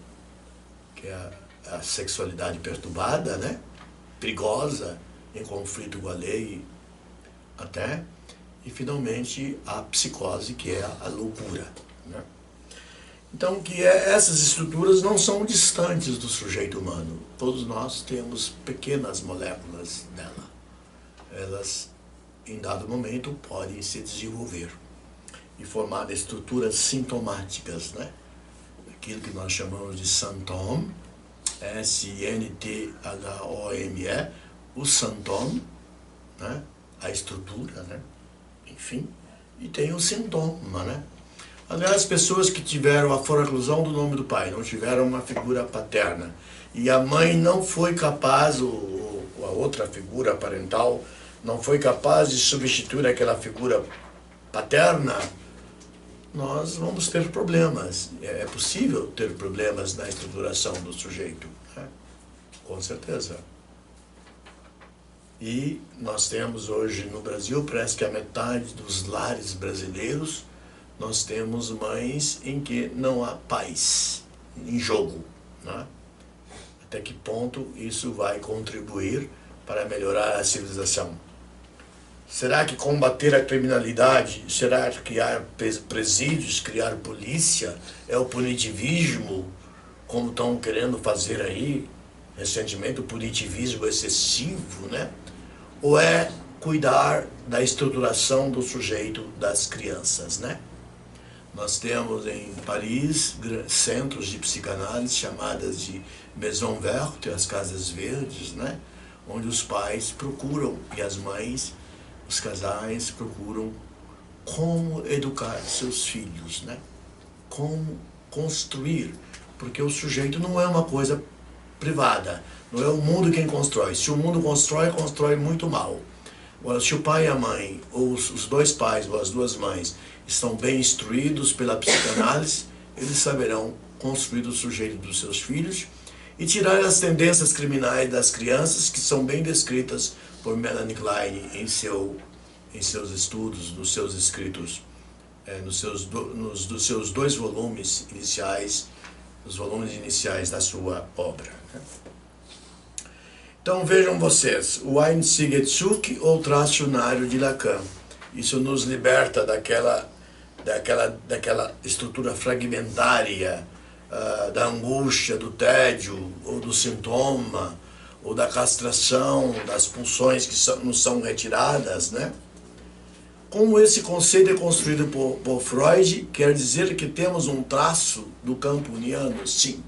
que é a sexualidade perturbada, né? Perigosa, em conflito com a lei até, e finalmente a psicose, que é a loucura, né? Então, essas estruturas não são distantes do sujeito humano. Todos nós temos pequenas moléculas dela. Elas, em dado momento, podem se desenvolver e formar estruturas sintomáticas, né? Aquilo que nós chamamos de symptôme, S-I-N-T-H-O-M-E, o symptôme, né? A estrutura, né? Enfim, e tem o sintoma, né? Aliás, pessoas que tiveram a foraclusão do nome do pai, não tiveram uma figura paterna, e a mãe não foi capaz, ou a outra figura parental, não foi capaz de substituir aquela figura paterna, nós vamos ter problemas. É possível ter problemas na estruturação do sujeito, né? Com certeza. E nós temos hoje no Brasil, parece que a metade dos lares brasileiros, nós temos mães em que não há pais em jogo, né? Até que ponto isso vai contribuir para melhorar a civilização? Será que combater a criminalidade, será que criar presídios, criar polícia, é o punitivismo, como estão querendo fazer aí, recentemente, o punitivismo excessivo, né? Ou é cuidar da estruturação do sujeito das crianças, né? Nós temos em Paris centros de psicanálise chamadas de Maison Verte, as casas verdes, né? Onde os pais procuram, e as mães, os casais procuram como educar seus filhos, né? Como construir, porque o sujeito não é uma coisa privada. Não é o mundo quem constrói. Se o mundo constrói, constrói muito mal. Agora, se o pai e a mãe, ou os dois pais ou as duas mães, estão bem instruídos pela psicanálise, eles saberão construir o sujeito dos seus filhos e tirar as tendências criminais das crianças, que são bem descritas por Melanie Klein em seus estudos, nos seus escritos, dos seus 2 volumes iniciais, os volumes iniciais da sua obra. Então vejam vocês, o Einsigetzug ou tracionário de Lacan. Isso nos liberta daquela estrutura fragmentária, da angústia, do tédio, ou do sintoma, ou da castração, das pulsões que nos são retiradas, né? Como esse conceito é construído por Freud, quer dizer que temos um traço do campo uniano? Sim,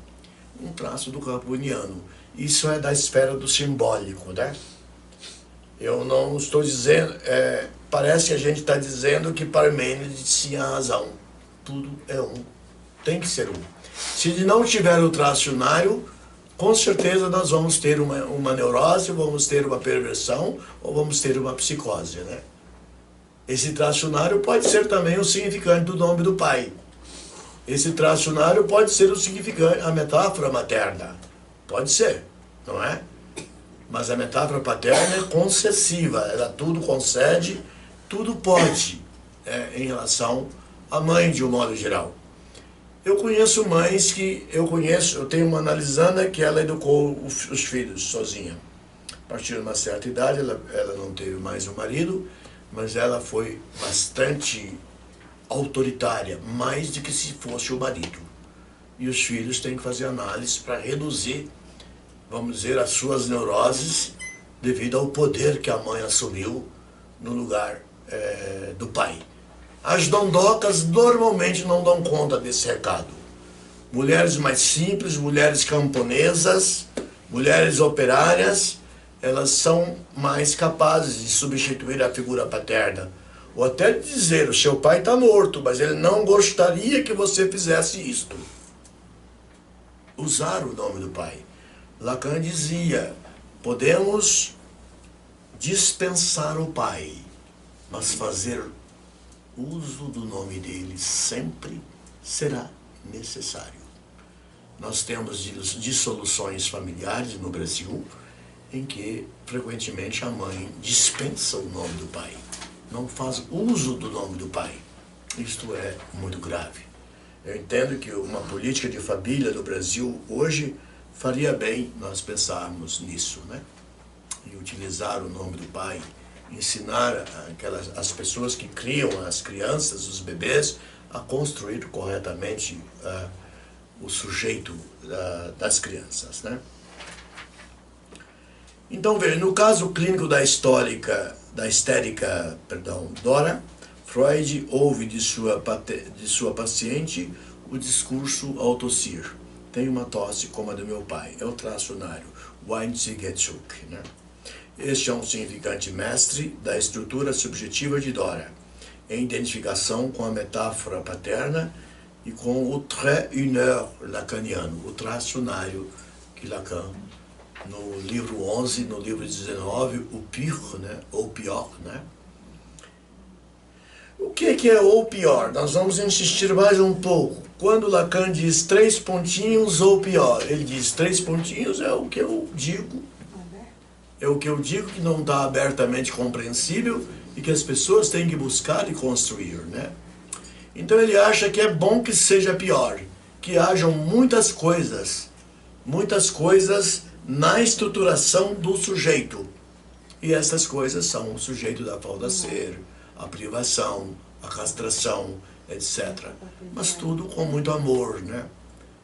um traço do campo uniano. Isso é da esfera do simbólico, né? Eu não estou dizendo... parece que a gente está dizendo que Parmênides tinha razão. Tudo é um. Tem que ser um. Se não tiver o tracionário, com certeza nós vamos ter uma neurose, vamos ter uma perversão, ou vamos ter uma psicose, né? Esse tracionário pode ser também o significante do nome do pai. Esse tracionário pode ser o significante, a metáfora materna. Pode ser, não é? Mas a metáfora paterna é concessiva, ela tudo concede, tudo pode, em relação à mãe de um modo geral. Eu conheço mães eu tenho uma analisanda que ela educou os filhos sozinha. A partir de uma certa idade, ela não teve mais um marido, mas ela foi bastante autoritária, mais do que se fosse o marido. E os filhos têm que fazer análise para reduzir, vamos dizer, as suas neuroses devido ao poder que a mãe assumiu no lugar do pai. As dondocas normalmente não dão conta desse recado. Mulheres mais simples, mulheres camponesas, mulheres operárias, elas são mais capazes de substituir a figura paterna. Ou até de dizer, o seu pai está morto, mas ele não gostaria que você fizesse isto. Usar o nome do pai. Lacan dizia, podemos dispensar o pai, mas fazer uso do nome dele sempre será necessário. Nós temos dissoluções familiares no Brasil, em que frequentemente a mãe dispensa o nome do pai, não faz uso do nome do pai. Isto é muito grave. Eu entendo que uma política de família no Brasil hoje faria bem nós pensarmos nisso, né? E utilizar o nome do pai, ensinar as pessoas que criam as crianças, os bebês, a construir corretamente o sujeito das crianças, né? Então, veja, no caso clínico da histérica, Dora, Freud ouve de sua paciente o discurso ao tossir. Tem uma tosse como a do meu pai, é o tracionário, o Einsigetzug, né? Este é um significante mestre da estrutura subjetiva de Dora, em identificação com a metáfora paterna e com o trait uneur lacaniano, o tracionário que Lacan, no livro 11, no livro 19, o pire, né, ou pior, né? O que é ou pior? Nós vamos insistir mais um pouco. Quando Lacan diz 3 pontinhos ou pior, ele diz 3 pontinhos é o que eu digo. É o que eu digo que não está abertamente compreensível e que as pessoas têm que buscar e construir, né? Então ele acha que é bom que seja pior, que hajam muitas coisas na estruturação do sujeito. E essas coisas são o sujeito da falta de ser, a privação, a castração, etc. Mas tudo com muito amor, né?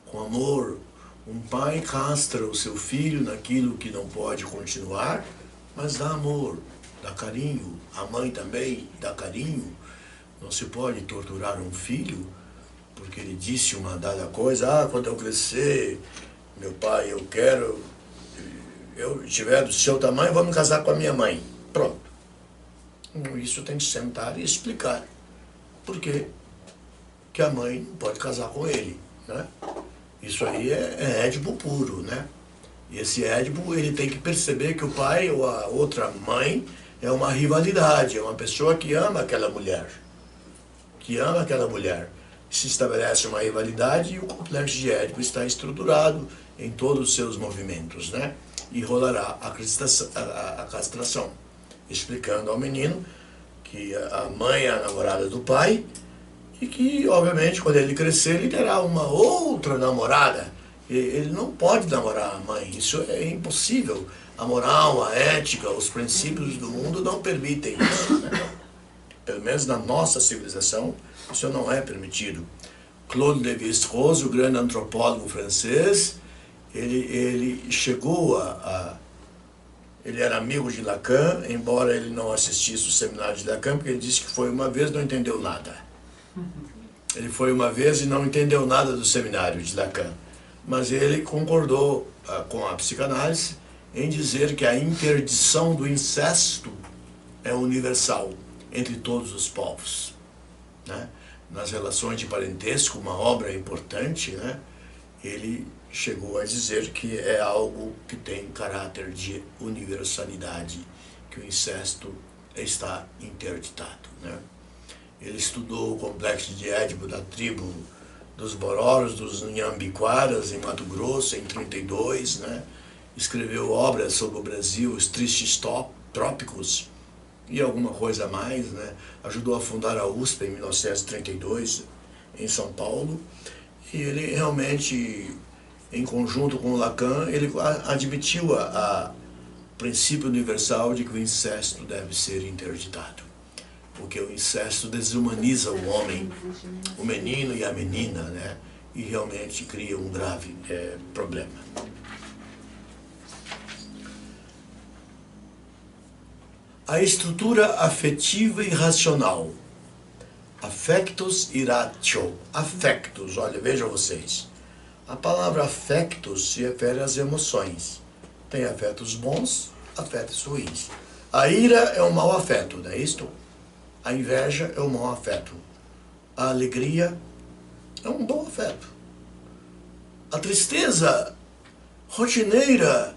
Com amor. Um pai castra o seu filho naquilo que não pode continuar, mas dá amor, dá carinho. A mãe também dá carinho. Não se pode torturar um filho porque ele disse uma dada coisa. Quando eu crescer, meu pai, eu estiver do seu tamanho, vou me casar com a minha mãe. Pronto. Isso tem que sentar e explicar. Por que a mãe não pode casar com ele, né? Isso aí é Édipo puro, né? E esse Édipo, ele tem que perceber que o pai ou a outra mãe é uma rivalidade, é uma pessoa que ama aquela mulher. Que ama aquela mulher. Se estabelece uma rivalidade e o complexo de Édipo está estruturado em todos os seus movimentos, né? E rolará a castração, explicando ao menino que a mãe é a namorada do pai e que, obviamente, quando ele crescer, ele terá uma outra namorada. Ele não pode namorar a mãe, isso é impossível. A moral, a ética, os princípios do mundo não permitem isso, né? Pelo menos na nossa civilização, isso não é permitido. Claude Lévi-Strauss, o grande antropólogo francês, ele chegou ele era amigo de Lacan, embora ele não assistisse o seminário de Lacan, porque ele disse que foi uma vez e não entendeu nada. Ele foi uma vez e não entendeu nada do seminário de Lacan. Mas ele concordou com a psicanálise em dizer que a interdição do incesto é universal entre todos os povos, né? Nas relações de parentesco, uma obra importante, né? Ele chegou a dizer que é algo que tem caráter de universalidade, que o incesto está interditado, né? Ele estudou o complexo de Édipo da tribo dos Bororos, dos Nhambiquaras, em Mato Grosso, em 32, né? Escreveu obras sobre o Brasil, os tristes trópicos e alguma coisa a mais, né? Ajudou a fundar a USP em 1932, em São Paulo, e ele realmente, em conjunto com o Lacan, ele admitiu a princípio universal de que o incesto deve ser interditado, porque o incesto desumaniza o homem, o menino e a menina, né? E realmente cria um grave problema. A estrutura afetiva e racional. Affectus e ratio. Affectus, olha, vejam vocês. A palavra affectus se refere às emoções. Tem afetos bons, afetos ruins. A ira é um mau afeto, não é isto? A inveja é um mau afeto. A alegria é um bom afeto. A tristeza rotineira,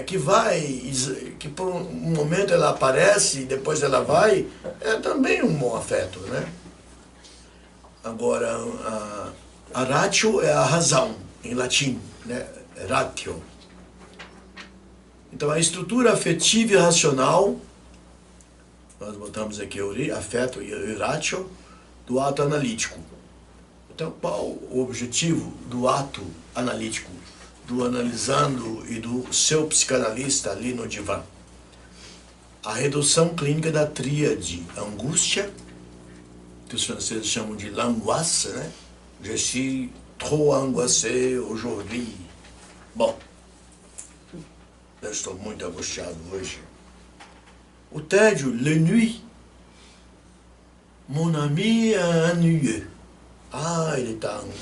que por um momento ela aparece e depois ela vai, é também um bom afeto, né? Agora, a ratio é a razão, em latim, né? Ratio. Então, a estrutura afetiva e racional, nós botamos aqui afeto e ratio, do ato analítico. Então, qual o objetivo do ato analítico, do analisando e do seu psicanalista ali no divã? A redução clínica da tríade angústia, que os franceses chamam de l'angoisse, né? Je suis trop angoissé aujourd'hui. Bom, eu estou muito angustiado hoje. O tédio, l'ennui. Mon ami est ennuyeux.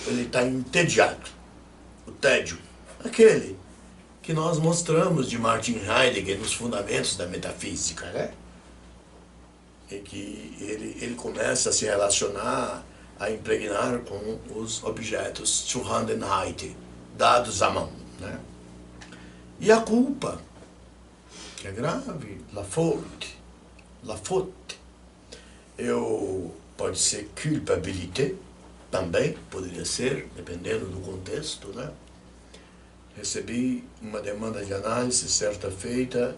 Ele tá entediado. O tédio. Aquele que nós mostramos de Martin Heidegger nos fundamentos da metafísica, né? Em que ele começa a se relacionar, a impregnar com os objetos zu Handen heute, dados à mão, né? E a culpa, que é grave, la faute. Pode ser culpabilité, também poderia ser, dependendo do contexto, né? Recebi uma demanda de análise certa feita,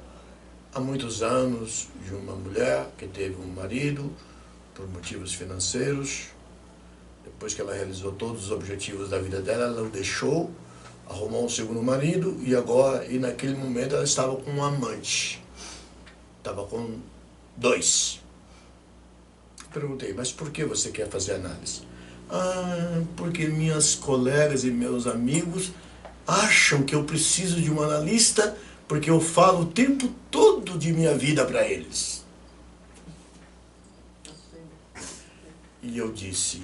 há muitos anos, de uma mulher que teve um marido, por motivos financeiros. Depois que ela realizou todos os objetivos da vida dela, ela o deixou, arrumou um segundo marido e naquele momento ela estava com um amante. Estava com 2. Perguntei, mas por que você quer fazer análise? Porque minhas colegas e meus amigos acham que eu preciso de um analista porque eu falo o tempo todo de minha vida para eles. E eu disse,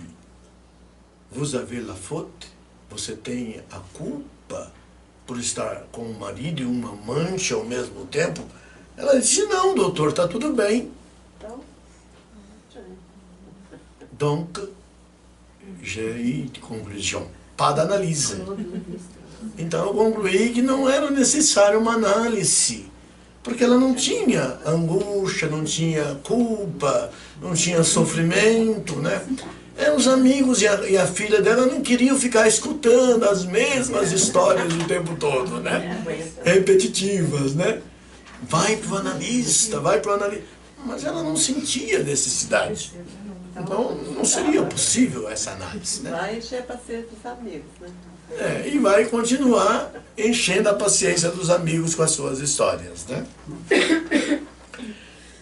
vous avez la faute? Você tem a culpa por estar com um marido e uma amante ao mesmo tempo? Ela disse, não, doutor, está tudo bem. Donc, j'ai eu de conclusion. para análise. Então eu concluí que não era necessário uma análise, porque ela não tinha angústia, não tinha culpa, não tinha sofrimento, né? Os amigos e a filha dela não queriam ficar escutando as mesmas histórias o tempo todo, né? Repetitivas, né? Vai para o analista, vai para o analista. Mas ela não sentia necessidade. Então não seria possível essa análise, né? Vai encher a paciência dos amigos, né? E vai continuar enchendo a paciência dos amigos com as suas histórias, né?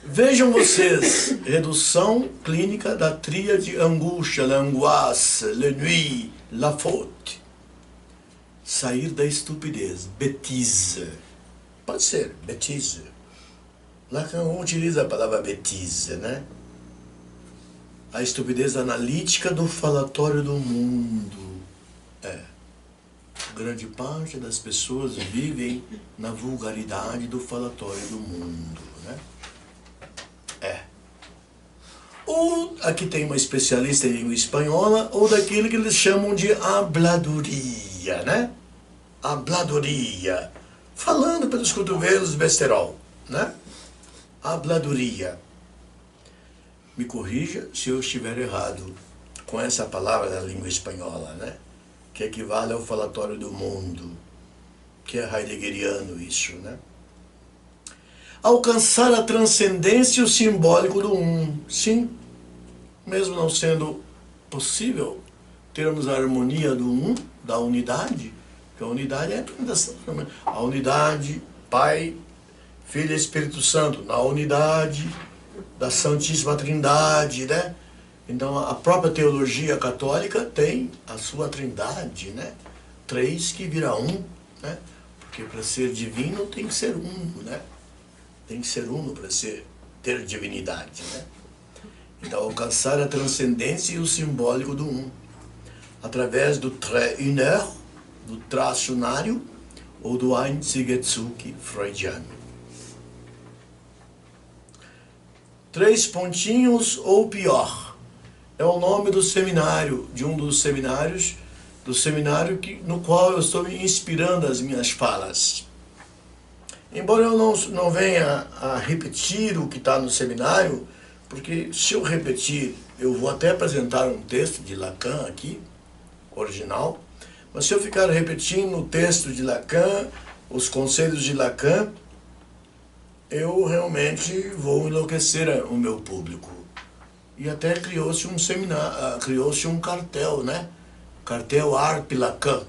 Vejam vocês, redução clínica da tríade angústia, l'angoisse, l'ennui, la faute. Sair da estupidez, bêtise. Pode ser, bêtise. Lacan utiliza a palavra bêtise, né? A estupidez analítica do falatório do mundo. Grande parte das pessoas vivem na vulgaridade do falatório do mundo, né? Ou aqui tem uma especialista em língua espanhola, ou daquilo que eles chamam de habladoria, né? Habladoria. Falando pelos cotovelos do besterol, né? Habladoria. Me corrija se eu estiver errado com essa palavra da língua espanhola, né? Que equivale ao falatório do mundo, que é heideggeriano isso, né? Alcançar a transcendência e o simbólico do sim, mesmo não sendo possível termos a harmonia do da unidade, porque a unidade é a representação, a unidade, Pai, Filho e Espírito Santo, na unidade da Santíssima Trindade, né? Então a própria teologia católica tem a sua trindade, né? 3 que vira 1, né? Porque para ser divino tem que ser uno, né? Tem que ser uno para ter divinidade, né? Então alcançar a transcendência e o simbólico do através do trait uneur, do traço unário ou do Einzigerzugi freudiano. 3 pontinhos ou pior. É o nome do seminário, de um dos seminários, do seminário no qual eu estou me inspirando as minhas falas. Embora eu não venha a repetir o que está no seminário, porque se eu repetir, eu vou até apresentar um texto de Lacan aqui, original, mas se eu ficar repetindo o texto de Lacan, os conselhos de Lacan, eu realmente vou enlouquecer o meu público. E até criou-se um seminário, criou-se um cartel, né? Cartel Arp Lacan,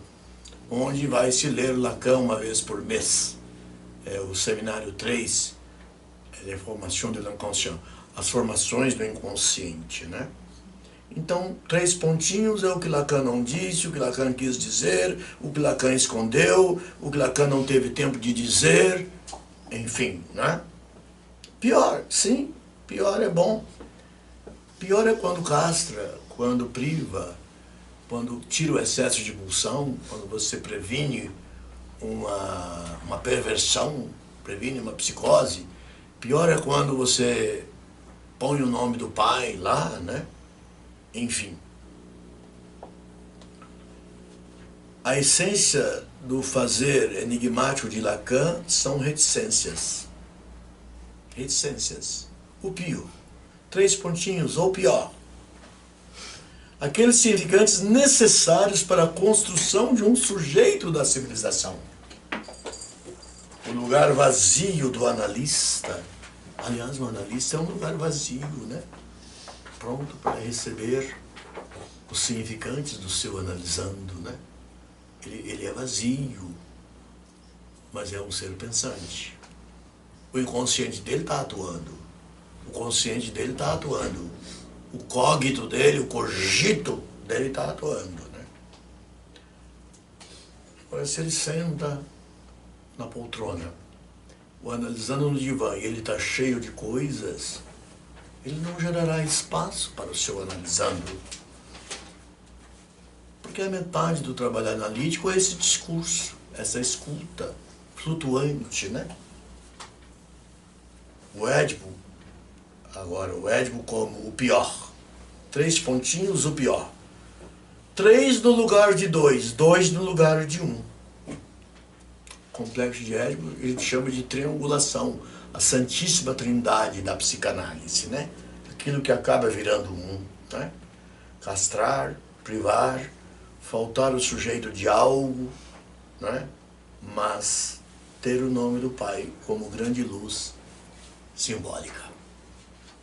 onde vai se ler Lacan uma vez por mês. É o seminário 3, Les Formations de l'Inconscient, as formações do inconsciente, né? Então, 3 pontinhos é o que Lacan não disse, o que Lacan quis dizer, o que Lacan escondeu, o que Lacan não teve tempo de dizer, enfim, né? Pior, sim, pior é bom. Pior é quando castra, quando priva, quando tira o excesso de pulsão, quando você previne uma perversão, previne uma psicose. Pior é quando você põe o nome do pai lá, né? Enfim. A essência do fazer enigmático de Lacan são reticências. Reticências. O pio. 3 pontinhos, ou pior. Aqueles significantes necessários para a construção de um sujeito da civilização. O lugar vazio do analista. Aliás, o analista é um lugar vazio, né? Pronto para receber os significantes do seu analisando, né? Ele é vazio, mas é um ser pensante. O inconsciente dele está atuando. O consciente dele está atuando. O cogito dele, o cogito dele está atuando, né? Agora, se ele senta na poltrona, o analisando no divã, e ele está cheio de coisas, ele não gerará espaço para o seu analisando. Porque a metade do trabalho analítico é esse discurso, essa escuta flutuante, né? O Édipo, agora, o Édipo como o pior. 3 pontinhos, o pior. 3 no lugar de 2, 2 no lugar de 1. Complexo de Édipo, ele chama de triangulação, a santíssima trindade da psicanálise, né? Aquilo que acaba virando um, né? Castrar, privar, faltar o sujeito de algo, né? Mas ter o nome do Pai como grande luz simbólica.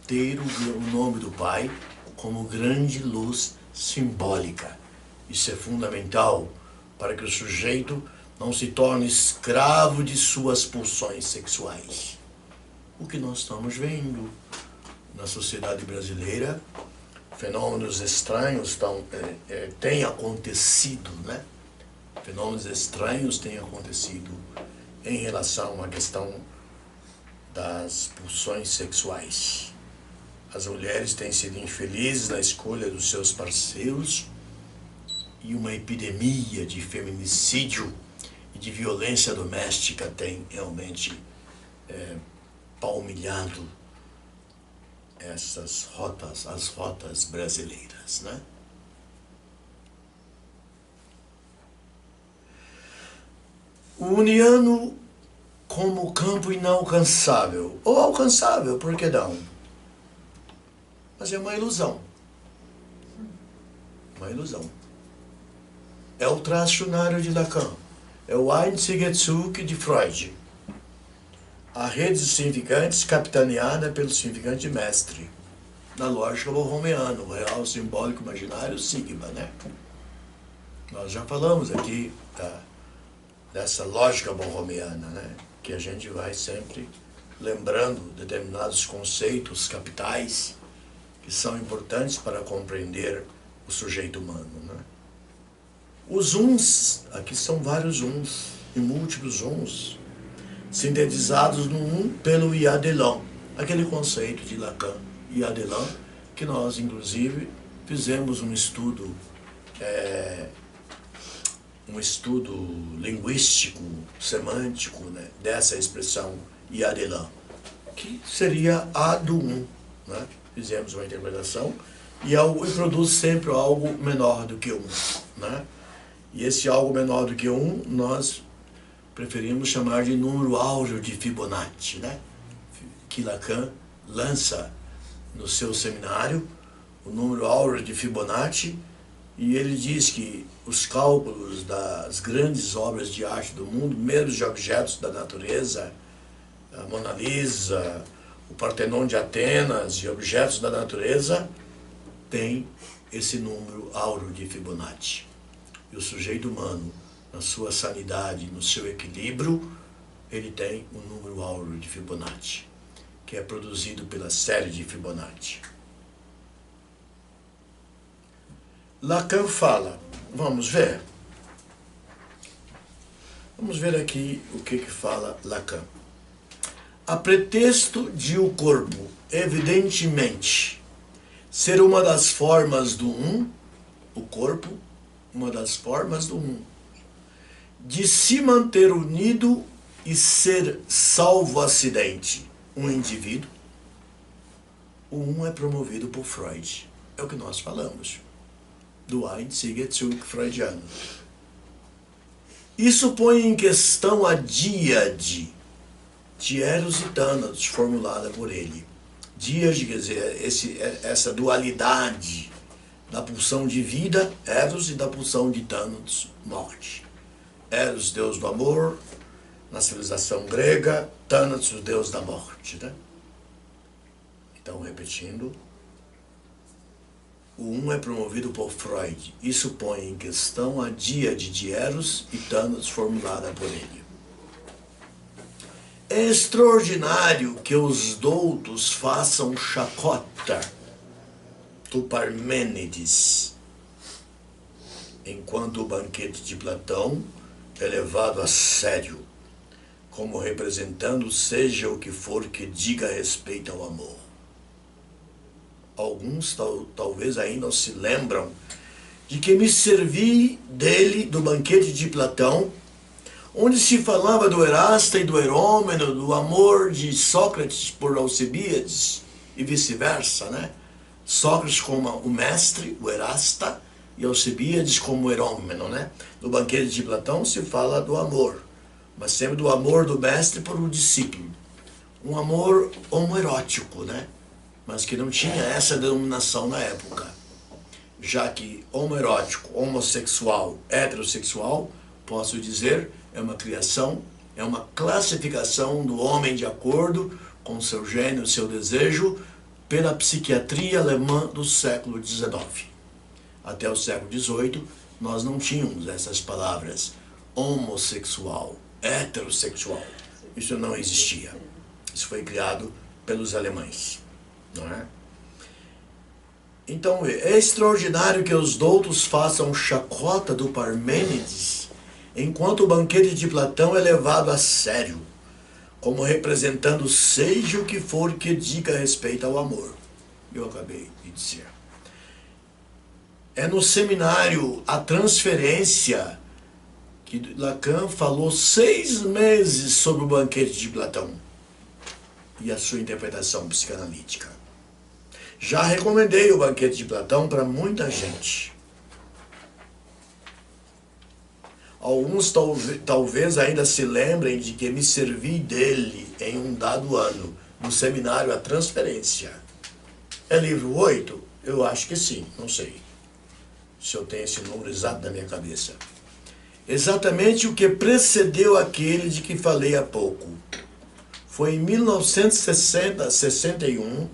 Ter o nome do Pai como grande luz simbólica. Isso é fundamental para que o sujeito não se torne escravo de suas pulsões sexuais. O que nós estamos vendo na sociedade brasileira, fenômenos estranhos têm acontecido, né? Fenômenos estranhos têm acontecido em relação à questão das pulsões sexuais. As mulheres têm sido infelizes na escolha dos seus parceiros e uma epidemia de feminicídio e de violência doméstica tem realmente palmilhado as rotas brasileiras, né? O uniano como campo inalcançável, ou alcançável, por que não? Mas é uma ilusão. Uma ilusão. É o tracionário de Lacan. É o Einzigertzug de Freud. A rede de significantes capitaneada pelo significante mestre. Na lógica borromeana, o real, simbólico, imaginário, sigma, né? Nós já falamos aqui dessa lógica borromeana, né? Que a gente vai sempre lembrando determinados conceitos capitais que são importantes para compreender o sujeito humano, né? Os uns, aqui são vários uns, e múltiplos uns, sintetizados no um pelo Iadelon, aquele conceito de Lacan, Iadelon, que nós, inclusive, fizemos um estudo linguístico, semântico, né, dessa expressão Iadelon, que seria a do um, né? Fizemos uma interpretação e produz sempre algo menor do que um, né? E esse algo menor do que um, nós preferimos chamar de número áureo de Fibonacci, né? Que Lacan lança no seu seminário, o número áureo de Fibonacci, e ele diz que os cálculos das grandes obras de arte do mundo, mesmo de objetos da natureza, a Mona Lisa, o Partenon de Atenas e objetos da natureza, tem esse número áureo de Fibonacci. E o sujeito humano, na sua sanidade, no seu equilíbrio, ele tem o número áureo de Fibonacci, que é produzido pela série de Fibonacci. Lacan fala, vamos ver aqui o que fala Lacan. A pretexto de o corpo, evidentemente, ser uma das formas do um, o corpo, uma das formas do um, de se manter unido e ser salvo acidente, um indivíduo, o um é promovido por Freud. É o que nós falamos, do Einzigertzug freudiano. Isso põe em questão a díade de Eros e Thanatos, formulada por ele. Díade, quer dizer, essa dualidade da pulsão de vida, Eros, e da pulsão de Thanatos, morte. Eros, deus do amor, na civilização grega, Thanatos, o deus da morte, né? Então, repetindo, o um é promovido por Freud. Isso põe em questão a díade de Eros e Thanatos, formulada por ele. É extraordinário que os doutos façam chacota do Parmênides, enquanto o banquete de Platão é levado a sério, como representando seja o que for que diga respeito ao amor. Alguns talvez ainda não se lembram de que me servi dele, do banquete de Platão, onde se falava do Erasta e do Herômeno, do amor de Sócrates por Alcibíades e vice-versa, né? Sócrates como o mestre, o Erasta, e Alcibíades como erômeno, né? No banquete de Platão se fala do amor, mas sempre do amor do mestre por um discípulo. Um amor homoerótico, né? Mas que não tinha essa denominação na época. Já que homoerótico, homossexual, heterossexual, posso dizer, é uma criação, é uma classificação do homem de acordo com seu gênio, seu desejo, pela psiquiatria alemã do século XIX. Até o século XVIII, nós não tínhamos essas palavras homossexual, heterossexual. Isso não existia. Isso foi criado pelos alemães, não é? Então, é extraordinário que os doutos façam chacota do Parmênides, enquanto o banquete de Platão é levado a sério, como representando seja o que for que diga respeito ao amor. Eu acabei de dizer. É no seminário A Transferência que Lacan falou 6 meses sobre o banquete de Platão e a sua interpretação psicanalítica. Já recomendei o banquete de Platão para muita gente. Alguns talvez ainda se lembrem de que me servi dele em um dado ano, no seminário A Transferência. É livro 8? Eu acho que sim, não sei se eu tenho esse número exato na minha cabeça. Exatamente o que precedeu aquele de que falei há pouco. Foi em 1960-61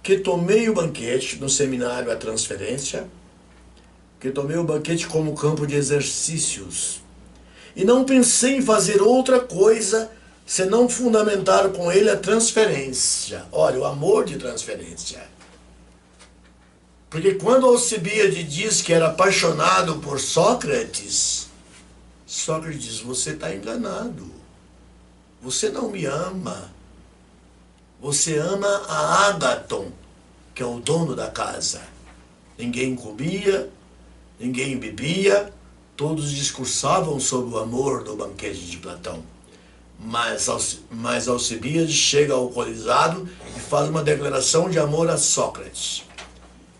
que tomei o banquete no seminário A Transferência, que tomei o banquete como campo de exercícios. E não pensei em fazer outra coisa senão fundamentar com ele a transferência. Olha, o amor de transferência. Porque quando Alcibíades diz que era apaixonado por Sócrates, Sócrates diz, você está enganado. Você não me ama. Você ama a Ágaton, que é o dono da casa. Ninguém comia, ninguém bebia, todos discursavam sobre o amor do banquete de Platão. Mas Alcibíades chega alcoolizado e faz uma declaração de amor a Sócrates.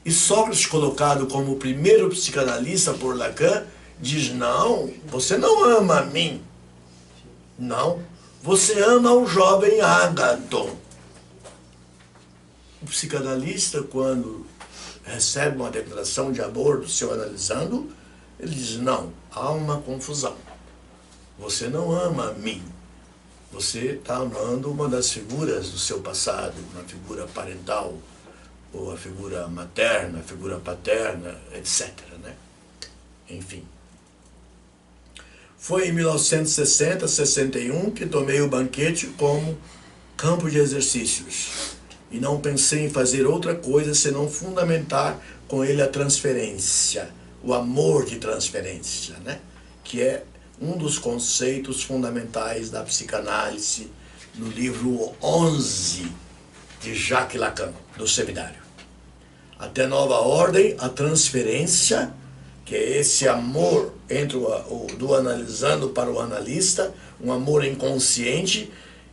E Sócrates, colocado como o primeiro psicanalista por Lacan, diz, não, você não ama a mim. Não, você ama o jovem Ágaton. O psicanalista, quando recebe uma declaração de amor do seu analisando, ele diz, não, há uma confusão. Você não ama a mim. Você está amando uma das figuras do seu passado, uma figura parental, ou a figura materna, a figura paterna, etc., né? Enfim. Foi em 1960, 61 que tomei o banquete como campo de exercícios. E não pensei em fazer outra coisa senão fundamentar com ele a transferência, o amor de transferência, né? Que é um dos conceitos fundamentais da psicanálise no livro 11 de Jacques Lacan, do seminário. Até nova ordem, a transferência, que é esse amor do analisando para o analista, um amor inconsciente,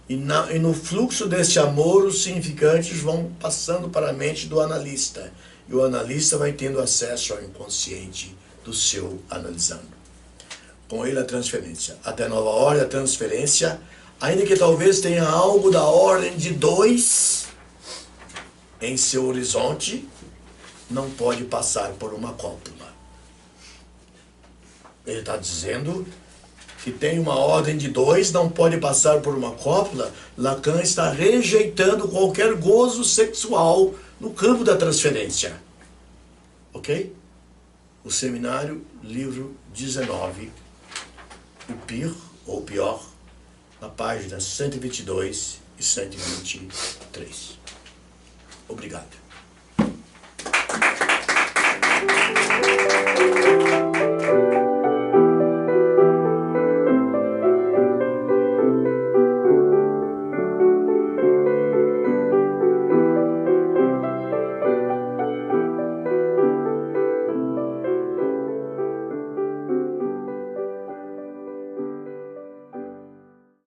e no fluxo desse amor os significantes vão passando para a mente do analista, e o analista vai tendo acesso ao inconsciente do seu analisando. Com ele a transferência. Até nova ordem, a transferência, ainda que talvez tenha algo da ordem de 2 em seu horizonte, não pode passar por uma cópula. Ele está dizendo que tem uma ordem de 2, não pode passar por uma cópula. Lacan está rejeitando qualquer gozo sexual no campo da transferência. Ok? O seminário, livro 19, o PIR, ou pior, na página 122 e 123. Obrigado.